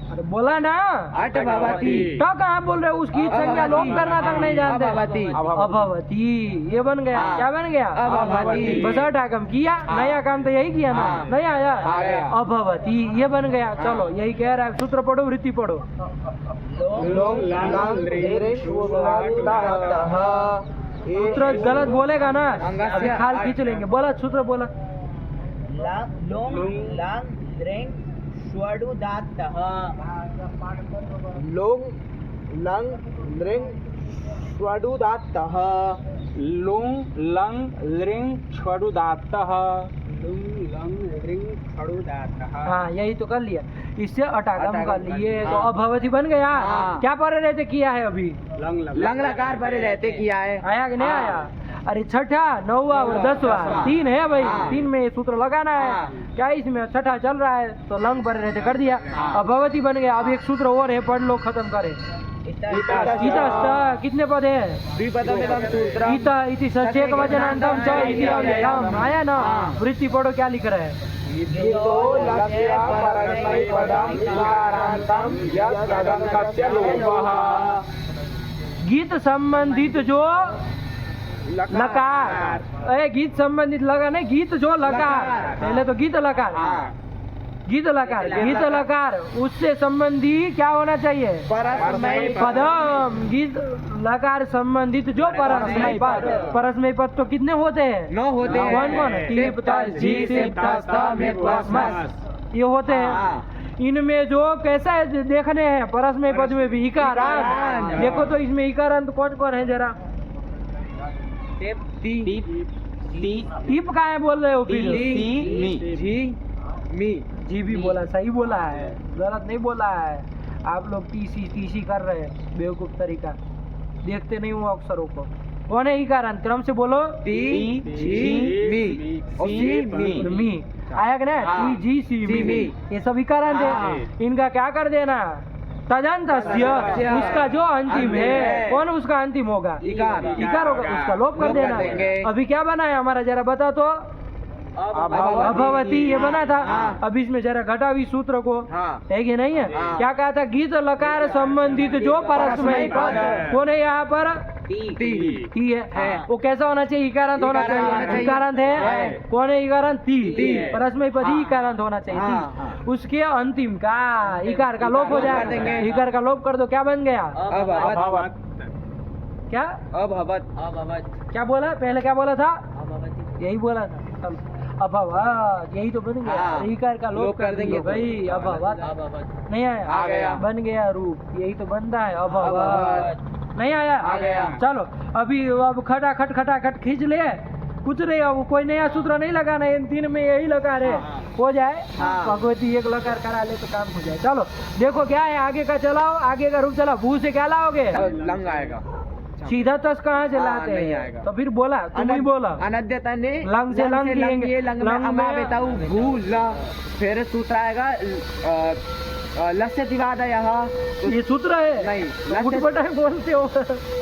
अरे बोला ना, अट भवती। तो कहाँ बोल रहे हो? उसकी संज्ञा लोप करना तक नहीं जानते। अभवती ये बन गया। क्या बन गया? अभवती। बस अट आगम किया, नया काम तो यही किया ना, नहीं आया? अभवती ये बन गया। चलो यही कह रहा है। सूत्र पढ़ो, वृत्ति पढ़ो। सूत्र गलत बोलेगा ना, अभी खाल खींच लेंगे। बोला सूत्र बोला। लोंग लांग लिंग स्वडुदात्तः। लोंग लंग लिंग स्वडुदात्तः। लुंग लंग लिंग छडुदात्तः। हाँ यही तो कर लिया, इससे अटागम कर लिए। तो अभवती बन गया। क्या परे रहते किया है अभी? लंग लकार परे रहते किया है। आया कि नहीं आया? अरे छठा, नौवा और दसवां 3 है भाई, 3 में ये सूत्र लगाना है। क्या इसमें छठा चल रहा है तो लंग पर रहते कर दिया, अभवती बन गया। अब एक सूत्र और है, पढ़ लो, खत्म करे। इतस्त कितने पद है? द्विपदमिदं सूत्रम्। इत इति षष्ठेक वचनान्तम च इति अव्ययम्। आया ना? वृत्ति पढ़ो, क्या लिख रहा है? गीत संबंधित जो लकार, अरे गीत संबंधित लगा नहीं, गीत जो लकार, पहले तो गीत लकार, गीत लकार, गीत लकार, उससे संबंधी क्या होना चाहिए? परस्मैपदी। पदम। गीत लकार संबंधित जो परस्मैपदी पद, परस्मैपदी पद तो कितने होते हैं? 9 होते हैं। कौन कौन? टिप तस जी सिप तस त मिप प्लस मस, ये होते हैं। इनमें जो कैसा है देखने हैं, परस्मैपदी पद में भी इकारांत। देखो तो इसमें इकारांत कौन कौन है जरा? टिप का है बोल रहे हो फिर? जी भी बोला, सही बोला है, गलत नहीं बोला है। आप लोग टीसी कर रहे हैं, बेवकूफ तरीका, देखते नहीं हो अक्षरों को। कौन है इकारांत? क्रम से बोलो। टी जी मी आया कि ना? टी जी सी मी, ये सब इकारांत है। इनका क्या कर देना? तदंतस्य, उसका जो अंतिम है, कौन उसका अंतिम होगा? इकार होगा, उसका लोप कर देना। अभी क्या बना है हमारा, जरा बता तो। अभवती ये बना था। अब इसमें जरा घटावी सूत्र को है कि नहीं है? क्या कहा था? गीत लकार संबंधित जो परस्मैपदी पद, कौन है यहाँ पर? ती है। वो कैसा होना चाहिए? इकारांत होना चाहिए। इकारांत है, कौन है इकारांत? ती। परस्मैपदी इकारांत होना चाहिए, ती। उसके अंतिम का इकार का लोप हो जाएगा। इकार का लोप कर दो, क्या बन गया? क्या अभवत। क्या बोला? पहले क्या बोला था? अभवती। यही बोला था। अभवत, यही तो बन गया। इकार का लोप कर देंगे भाई, अभवत नहीं आया? आ गया। बन गया रूप, यही तो बनता है, अभवत। नहीं आया? आ गया। चलो अभी अब खटाखट खींच ले, कुछ नहीं, अब कोई नया सूत्र नहीं लगाना है, इन 3 में यही लकार है, हो जाए। भगवती एक लकार करा ले तो काम हो जाए। चलो देखो क्या है, आगे का चलाओ, आगे का रूप चलाओ। भू से क्या लाओगे? लंग आएगा। सीधा तस कहाँ से लाते नहीं हैं? आएगा। तो फिर बोला, तुम ही बोला। अनद्यता ने लंग से लंग किएंगे। लंग में लंग में- अमावेताऊ भूल, फिर सूत्र आएगा लस्यतिवादयः। ये सूत्र है? नहीं, उठपटांग बोलते हो।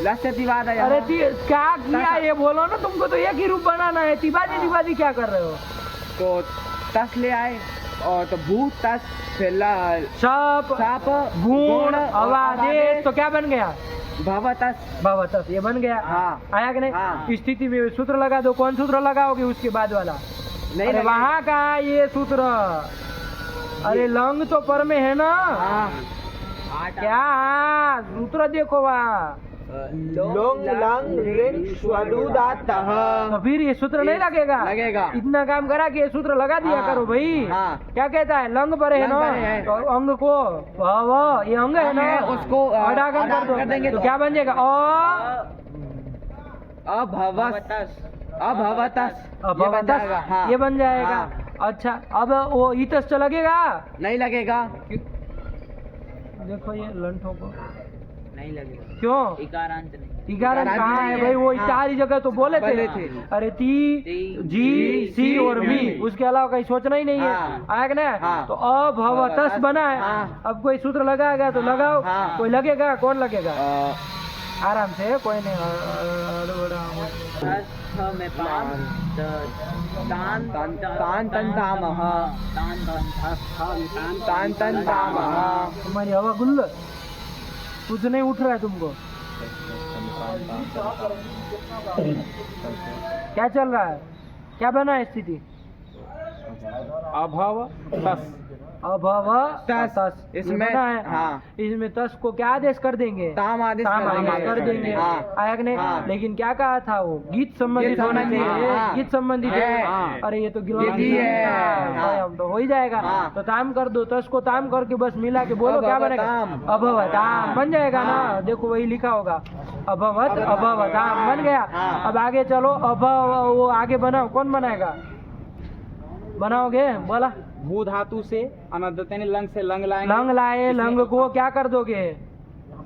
लस्यतिवादयः। अरे क्या किया ये बोलो ना, तुमको तो एक ही रूप बनाना है। तिवादी क्या कर रहे हो? तो तस ले आए, और तो भूत तस, फिर सप साप गुण अवादेश, तो क्या बन गया? भवतस। भवतस, ये बन गया। हाँ। आया कि नहीं? हाँ। इस स्थिति में सूत्र लगा दो। कौन सूत्र लगाओगे उसके बाद वाला? नहीं अरे लगेगा। वहाँ का ये सूत्र, अरे लंग तो पर में है ना? हाँ। क्या सूत्र देखो वहाँ। लोंग लंग रिंग स्वदुदातः। तो फिर ये सूत्र नहीं लगेगा? लगेगा। इतना काम करा कि ये सूत्र लगा दिया हाँ, करो भाई। हाँ। क्या कहता है? लंग पर है लंग ना, पर है। तो अंग को वाह ये अंग है ना, उसको अडागम कर दो, कर देंगे तो तो क्या बन जाएगा? अभवतस। अभवतस ये बन जाएगा। अच्छा अब वो इतस लगेगा? नहीं लगेगा। देखो ये लंठों को नहीं लगेगा। क्यों? इकारांत नहीं। इकारांत कहाँ है भाई? वो चार ही जगह तो बोले थे। अरे ती जी सी और मी, उसके अलावा कहीं सोचना ही नहीं है। आया कि ना? तो अभवतस बना है। अब कोई सूत्र लगाएगा तो लगाओ। कोई लगेगा? कौन लगेगा? आराम से, कोई नहीं। में पाम तान तुम्हारी हवा गुल्ल, कुछ नहीं उठ रहा है तुमको। क्या चल रहा है? क्या बना है स्थिति? अभवतस। अभवतस इसमें बना है। हाँ। इसमें तस को क्या आदेश कर देंगे? ताम आदेश कर देंगे। हाँ। आया कि नहीं? हाँ। लेकिन क्या कहा था वो? गीत संबंधित गीत होना संबंधित, चाहिए। हाँ। गीत संबंधित है। है। अरे ये तो गीत ही है। हाँ। हम तो हो ही जाएगा। हाँ। तो ताम कर दो, तस को ताम करके बस मिला के बोलो, क्या बनेगा? अभवताम। अभवताम बन जाएगा ना। हाँ। देखो वही लिखा होगा, अभवत अभवताम बन गया। हाँ। अब आगे चलो, वो आगे बनाओ। कौन बनाएगा? बनाओगे? बोला। भू धातु से अनद्यता ने लंग से लंग लाएंगे। लंग लाए, लंग को क्या कर दोगे?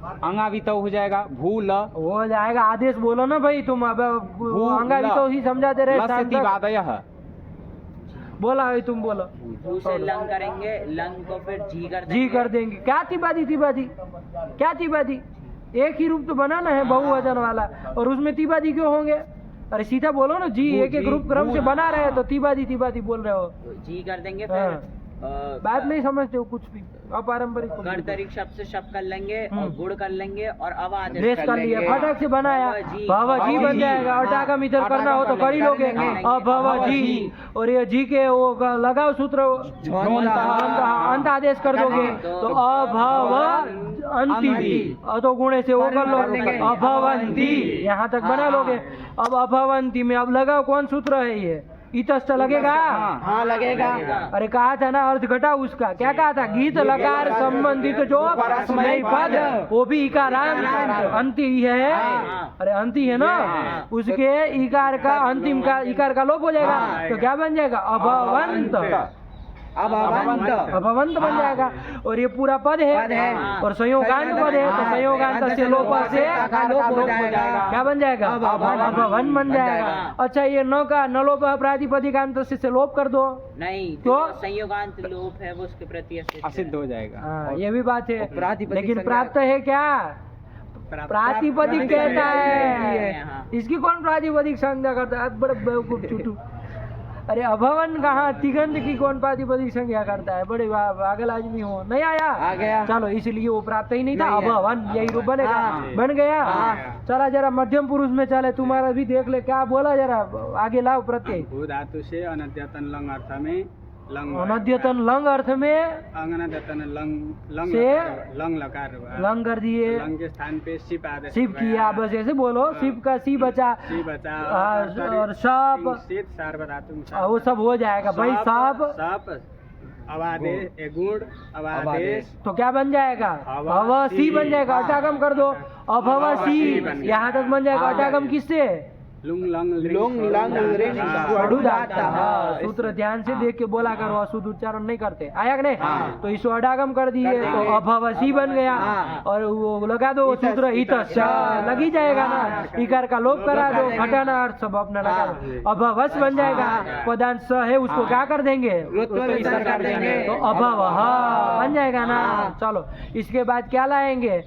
अंगावितो हो जाएगा भू ल हो जाएगा। आदेश बोलो ना भाई तुम, अब अंगा भी तो ही समझाते रहे। लस्यति वादयः बोला भाई तुम बोलो। भू से लंग करेंगे, लंग को फिर जी कर देंगे। जी कर देंगे। क्या तिबादी तिबादी, क्या तिबादी? एक ही रूप तो बनाना है बहुवचन वाला, और उसमें तिबादी क्यों होंगे? अरे सीधा बोलो ना जी, एक एक रूप क्रम से बना रहे हैं तो तिबादी तिबादी बोल रहे हो। जी कर देंगे हाँ। फिर बात नहीं समझते हो कुछ भी, अपारंपरिक। कर्तरिक शब्द से शब्द कर लेंगे और गुड़ कर लेंगे और अब आदेश रेस कर लिया, फटक से बनाया, भावा जी बन जाएगा। और टागम इधर करना हो तो कर ही लोगे। अब भावा जी, और ये जी के वो लगाओ सूत्र, अंत आदेश कर दोगे तो अभाव अंति, तो गुणे से वो कर लो अभवंती, यहाँ तक बना लोगे। अब अभवंती में अब लगाओ कौन सूत्र है ये? इतस्त लगेगा? हाँ लगेगा। अरे कहा था ना अर्थ घटा उसका, क्या कहा था? गीत लकार संबंधित जो परस्मय पद, वो भी इकारांत अंति है। अरे अंति है ना, उसके इकार का अंतिम का इकार का लोप हो जाएगा तो क्या बन जाएगा? अभवंत। अभवंत बन जाएगा। और ये पूरा पद है और संयोगांत पद है, तो संयोगांत से लोप से लोप हो जाएगा। क्या बन जाएगा? अभवन बन जाएगा। अच्छा ये न का न लोप प्रातिपदिकांत से लोप कर दो। नहीं, तो संयोगांत लोप है वो उसके प्रति असिद्ध हो जाएगा। हाँ ये भी बात है, प्रातिपदिक लेकिन संज्ञा- प्राप्त है क्या? प्रातिपदिक कहता है। हाँ। इसकी कौन प्रातिपदिक संज्ञा करता है? बड़े बेवकूफ चुटू। अरे अभवन कहाँ, तिगंत की कौन प्रातिपदिक संज्ञा करता है? बड़े पागल आदमी हो। नहीं आया? आ गया। चलो इसलिए वो प्राप्त ही नहीं था। नहीं है। अभवन यही रूप बनेगा। हाँ। बन गया। हाँ। चला जरा मध्यम पुरुष में चले, तुम्हारा भी देख ले क्या बोला, जरा आगे लाओ प्रत्यय। भू धातु से अनद्यतन लंग अर्थ में लंग अनद्यतन लंग अर्थ में अनद्यतन लंग लंग से लंग लकार हुआ। लंग कर दिए, लंग के स्थान पे शिप आदेश शिव हो गया। किया। बस ऐसे बोलो, शिव का सी बचा सी बचा और सप, शीत सार्वधातुक वो सब हो जाएगा भाई। सप सप अवादेश ए गुण अवादेश तो क्या बन जाएगा? अवसी बन जाएगा। अटागम कर दो, अभवसी, यहाँ तक बन जाएगा। अटागम किससे? लुंग लंग लुंग लंग रिंग हाँ, सूत्र ध्यान से देख के बोला करो, अशुद्ध उच्चारण नहीं करते। आया कि नहीं? तो इसको अडागम कर दिए तो अभवसी बन गया। और वो लगा दो सूत्र इत लग ही जाएगा ना, इकार का लोप करा दो, घटाना अर्थ सब अपना लगा दो, अभवस बन जाएगा। पदांत स है उसको क्या कर देंगे? कर देंगे। तो अभव बन जाएगा ना। चलो इसके बाद क्या लाएंगे?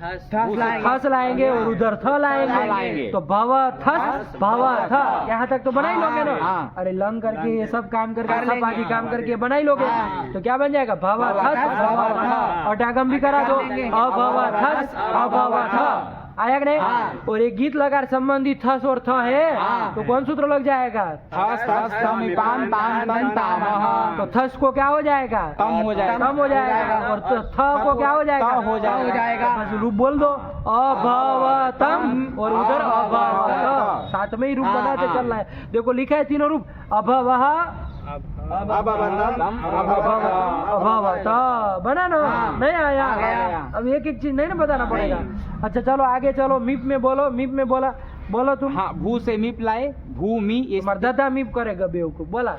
थस लाएंगे और उधर थ लाएंगे तो भव थस भव थ, यहाँ तक तो बना ही लोगे ना। अरे लंग करके ये सब काम करके सब आदि काम करके बना ही लोगे तो क्या बन जाएगा? भव थस भव थ। और डागम भी करा दो, अभव थस अभव थ। आया कि नहीं? और एक गीत लगा संबंधी थस और थ है तो कौन सूत्र लग जाएगा? थस थस तमिपान तान तन तामः। तो थस को क्या हो जाएगा? तम हो जाएगा। तम हो जाएगा। और थ को क्या हो जाएगा? हो जाएगा। बस रूप बोल दो, अभवतम और उधर अभवत, साथ में ही रूप बनाते चल रहा है। देखो लिखा है तीनों रूप, अभवः अभवत बना ना। नहीं आया? अब एक एक चीज नहीं ना बताना पड़ेगा। अच्छा चलो आगे चलो, मीप में बोलो। मीप में बोलो तुम। हाँ, भू से मीप लाए, भूमि ये मर्दाता मीप करेगा बेवकूफ। बोला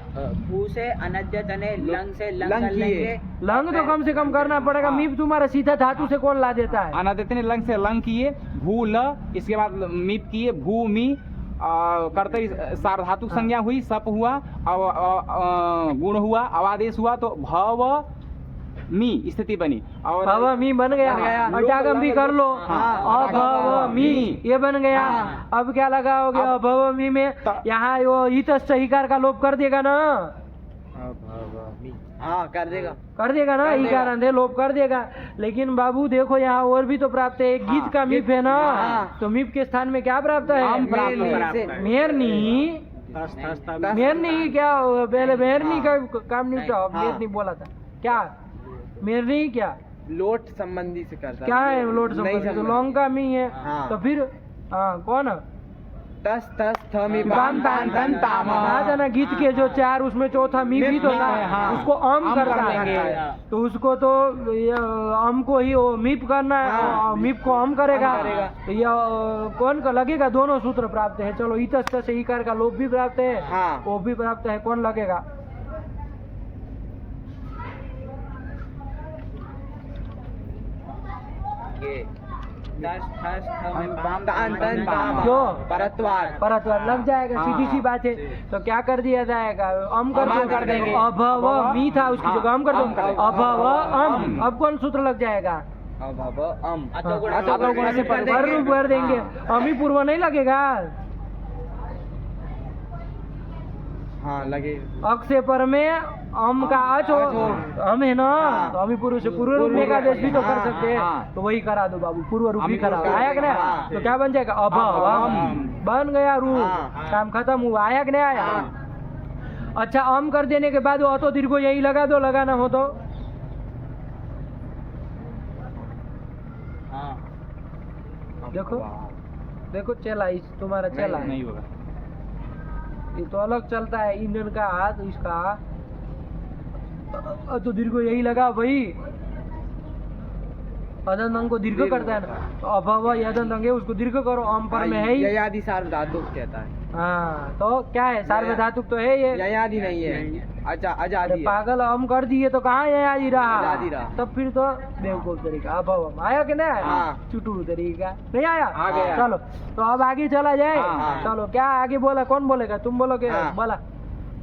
भू से अनद्यतने, लंग से लंग लंग कर लेंगे। लंग तो कम से कम करना पड़ेगा। मीप तुम्हारा सीधा धातु से कौन ला देता है? अनादित्य ने लंग से लंग किए, भू ल, इसके बाद मीप किए, भूमि कर्तरी सार्वधातुक संज्ञा हुई, सप हुआ, गुण हुआ, अवादेश हुआ तो भव मी स्थिति बनी। और भव मी बन गया। अटागम भी कर लो, अभव मी ये बन गया। अब क्या लगाओगे? अभव मी में यहाँ वो इत इकार का लोप कर देगा ना। हाँ कर देगा ना, इकार अंधे लोप कर देगा। लेकिन बाबू देखो यहाँ और भी तो प्राप्त है। एक गीत का मीप है ना, तो मीप के स्थान में क्या प्राप्त है? मेरनी। मेरनी क्या? पहले मेरनी का काम निपटा, मेरनी बोला था क्या? मेरनी क्या? लोट संबंधी से करता क्या है लोट संबंधी? तो लौंग का मी है। तो फिर कौन? तस तस थमी पान तान तन ताम। ना गीत के जो चार उसमें चौथा मी भी तो था, उसको अम करता है तो उसको तो अम को ही वो मीप करना है, मीप को अम करेगा तो ये कौन का लगेगा? दोनों सूत्र प्राप्त है। चलो इतस्त से इकार का लोप भी प्राप्त है, वो भी प्राप्त है। कौन लगेगा? ये दस थस थ में पाम तान तन ताम जो परत्वार परत्वार लग जाएगा, हाँ, सीधी सी बात है। तो क्या कर दिया जाएगा, अम कर देंगे, अभव मी था उसकी जगह अम कर दो, अभव अम। अब कौन सूत्र लग जाएगा, अभव अम अतो से कर भर रूप भर देंगे, अमी पूर्व नहीं लगेगा, हाँ लगे अक से पर में अम का अच हो, हम है ना, तो अमी पूर्व से पूर्व रूप में का देश भी तो कर सकते हैं, तो वही करा दो बाबू, पूर्व रूप भी करा, आया कि नहीं, तो क्या बन जाएगा, अभवम बन गया रूप, काम खत्म हुआ, आया कि नहीं आया। अच्छा, अम कर देने के बाद वो अतो दीर्घ को यही लगा दो, लगाना हो तो हाँ देखो देखो चला, इस तुम्हारा चला है, नहीं होगा। ये तो अलग चलता है, इंजन का हाथ इसका, तो दीर्घ यही लगा भाई, अदंत अंग को दीर्घ करता है ना, तो अभव यदंत अंग है उसको दीर्घ करो, अम पर में है ही, ययादि सार्वधातुक कहता है। हाँ तो क्या है, सार्वधातुक तो है ये, ययादि नहीं है, अच्छा अरे आजादी है। पागल, हम कर दिए तो कहाँ ये आदि रहा, आजादी रहा। तब फिर तो बेवकूफ तरीका, अभव आया कि नहीं आया, हाँ। चुटू तरीका नहीं आया, आ गया। चलो तो अब आगे चला जाए, हाँ। चलो क्या आगे बोला, कौन बोलेगा, तुम बोलोगे, हाँ। बोला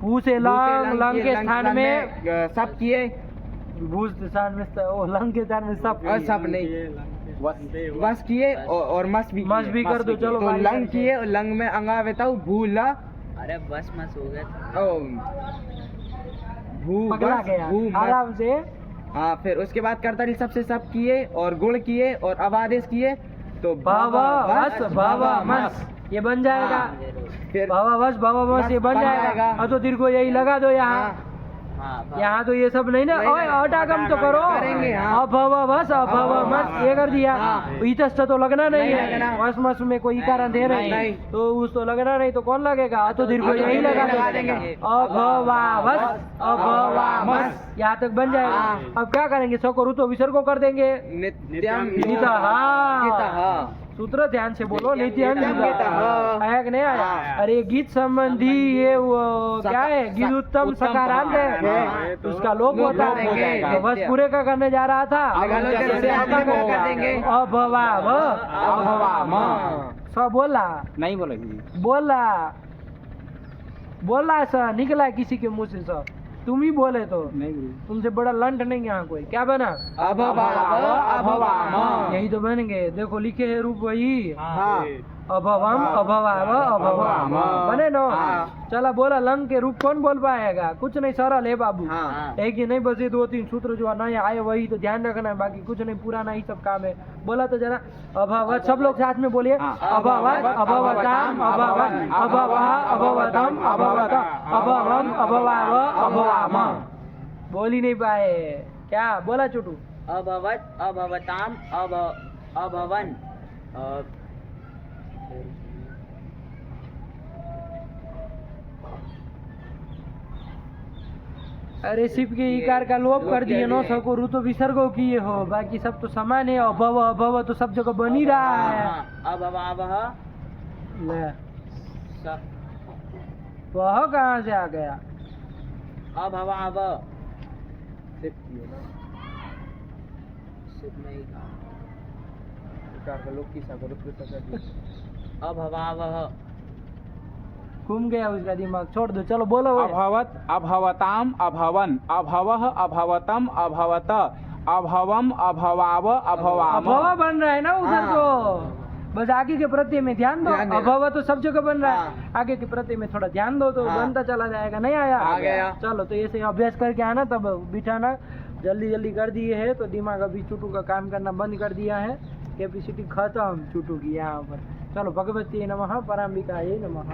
भू से लंग, लंग के स्थान में सब किए, भू के स्थान में ओ लंग के स्थान में सब, सब नहीं, बस किए और मस भी मस भी कर दो, चलो तो बारी लंग बारी से। किए, लंग में अंगा बताओ भूला, अरे बस मस हो गया था। ओ भू पकड़ा बस, गया भू मस। आराम से, हाँ, फिर उसके बाद कर्तरी सबसे सब किए और गुण किए और अवादेश किए, तो भव वस भव मस ये बन जाएगा, फिर भव वस भव मस ये बन जाएगा, अब तो दीर्घ यही लगा दो यहाँ, हाँ यहाँ तो ये सब नहीं ना, ओए अटागम तो करो, करेंगे, हाँ। अभव वस अभव मस ये कर दिया, हाँ। इतस्त तो लगना नहीं नहीं है, लगना। वस मस में कोई कारण दे रहे नहीं। तो उस तो लगना नहीं, तो कौन लगेगा, तो दीर्घ यही लगा देंगे, अभवा वस अभवा मस यहाँ तक बन जाएगा। हाँ। अब क्या करेंगे, सौ को ऋतु विसर्ग को कर देंगे, नित्यम नितः, सूत्र ध्यान से बोलो, नित्यम नितः। आया कि नहीं आया, अरे गीत संबंधी ये वो क्या है, गीत उत्तम सकारांत है, उसका लोप होता है, तो बस पूरे का करने जा रहा था, कर देंगे, अभवाव सब बोला, नहीं बोलेगी, बोला सर निकला किसी के मुंह से, सर तुम ही बोले तो, नहीं गुरु। तुमसे बड़ा लंट नहीं यहाँ कोई, क्या बना, यही तो बन गए, देखो लिखे है रूप वही, हाँ। अभवम अभवाव अभवाम बने नो, चला बोला लंग के रूप कौन बोल पाएगा, कुछ नहीं, सरल है बाबू, हाँ। एक ही नहीं, बस ये 2-3 सूत्र जो नए आए वही तो ध्यान रखना है, बाकी कुछ नहीं, पुराना ही सब काम है। बोला तो जरा अभवत, सब लोग साथ में बोलिए, अभवत अभवताम अभवत अभवः अभवतम अभवत अभवम अभवाव अभवाम, बोल ही नहीं पाए, क्या बोला चुटू, अभवत अभवताम अभवन, अरे सिर्फ के इकार का लोप कर दिए, नो सको ऋतु विसर्गो किए हो, बाकी सब तो समान है, अभव अभव तो सब जगह बन ही रहा है, अभवावह ले वह कहाँ से आ गया, अभवाव अभवावह, घूम गया उसका दिमाग, छोड़ दो, चलो बोलो भाई। अभवत अभवताम अभवन अभवः अभवतम अभवत अभवम अभवाव अभवाम, अभव बन रहा है ना उधर हाँ। तो, बस आगे के प्रत्यय में ध्यान दो, ध्यान देना। अभव तो सब जगह बन रहा है, हाँ। आगे के प्रत्यय में थोड़ा ध्यान दो तो हाँ। बनता चला जाएगा, नहीं आया, आ गया। चलो तो ऐसे अभ्यास करके आना, तब बिठाना, जल्दी जल्दी कर दिए है तो दिमाग अभी चुटू का काम करना बंद कर दिया है, कैपेसिटी खत्म चुटू की यहाँ पर। चलो भगवती नमः, पराम्बिकायै नमः।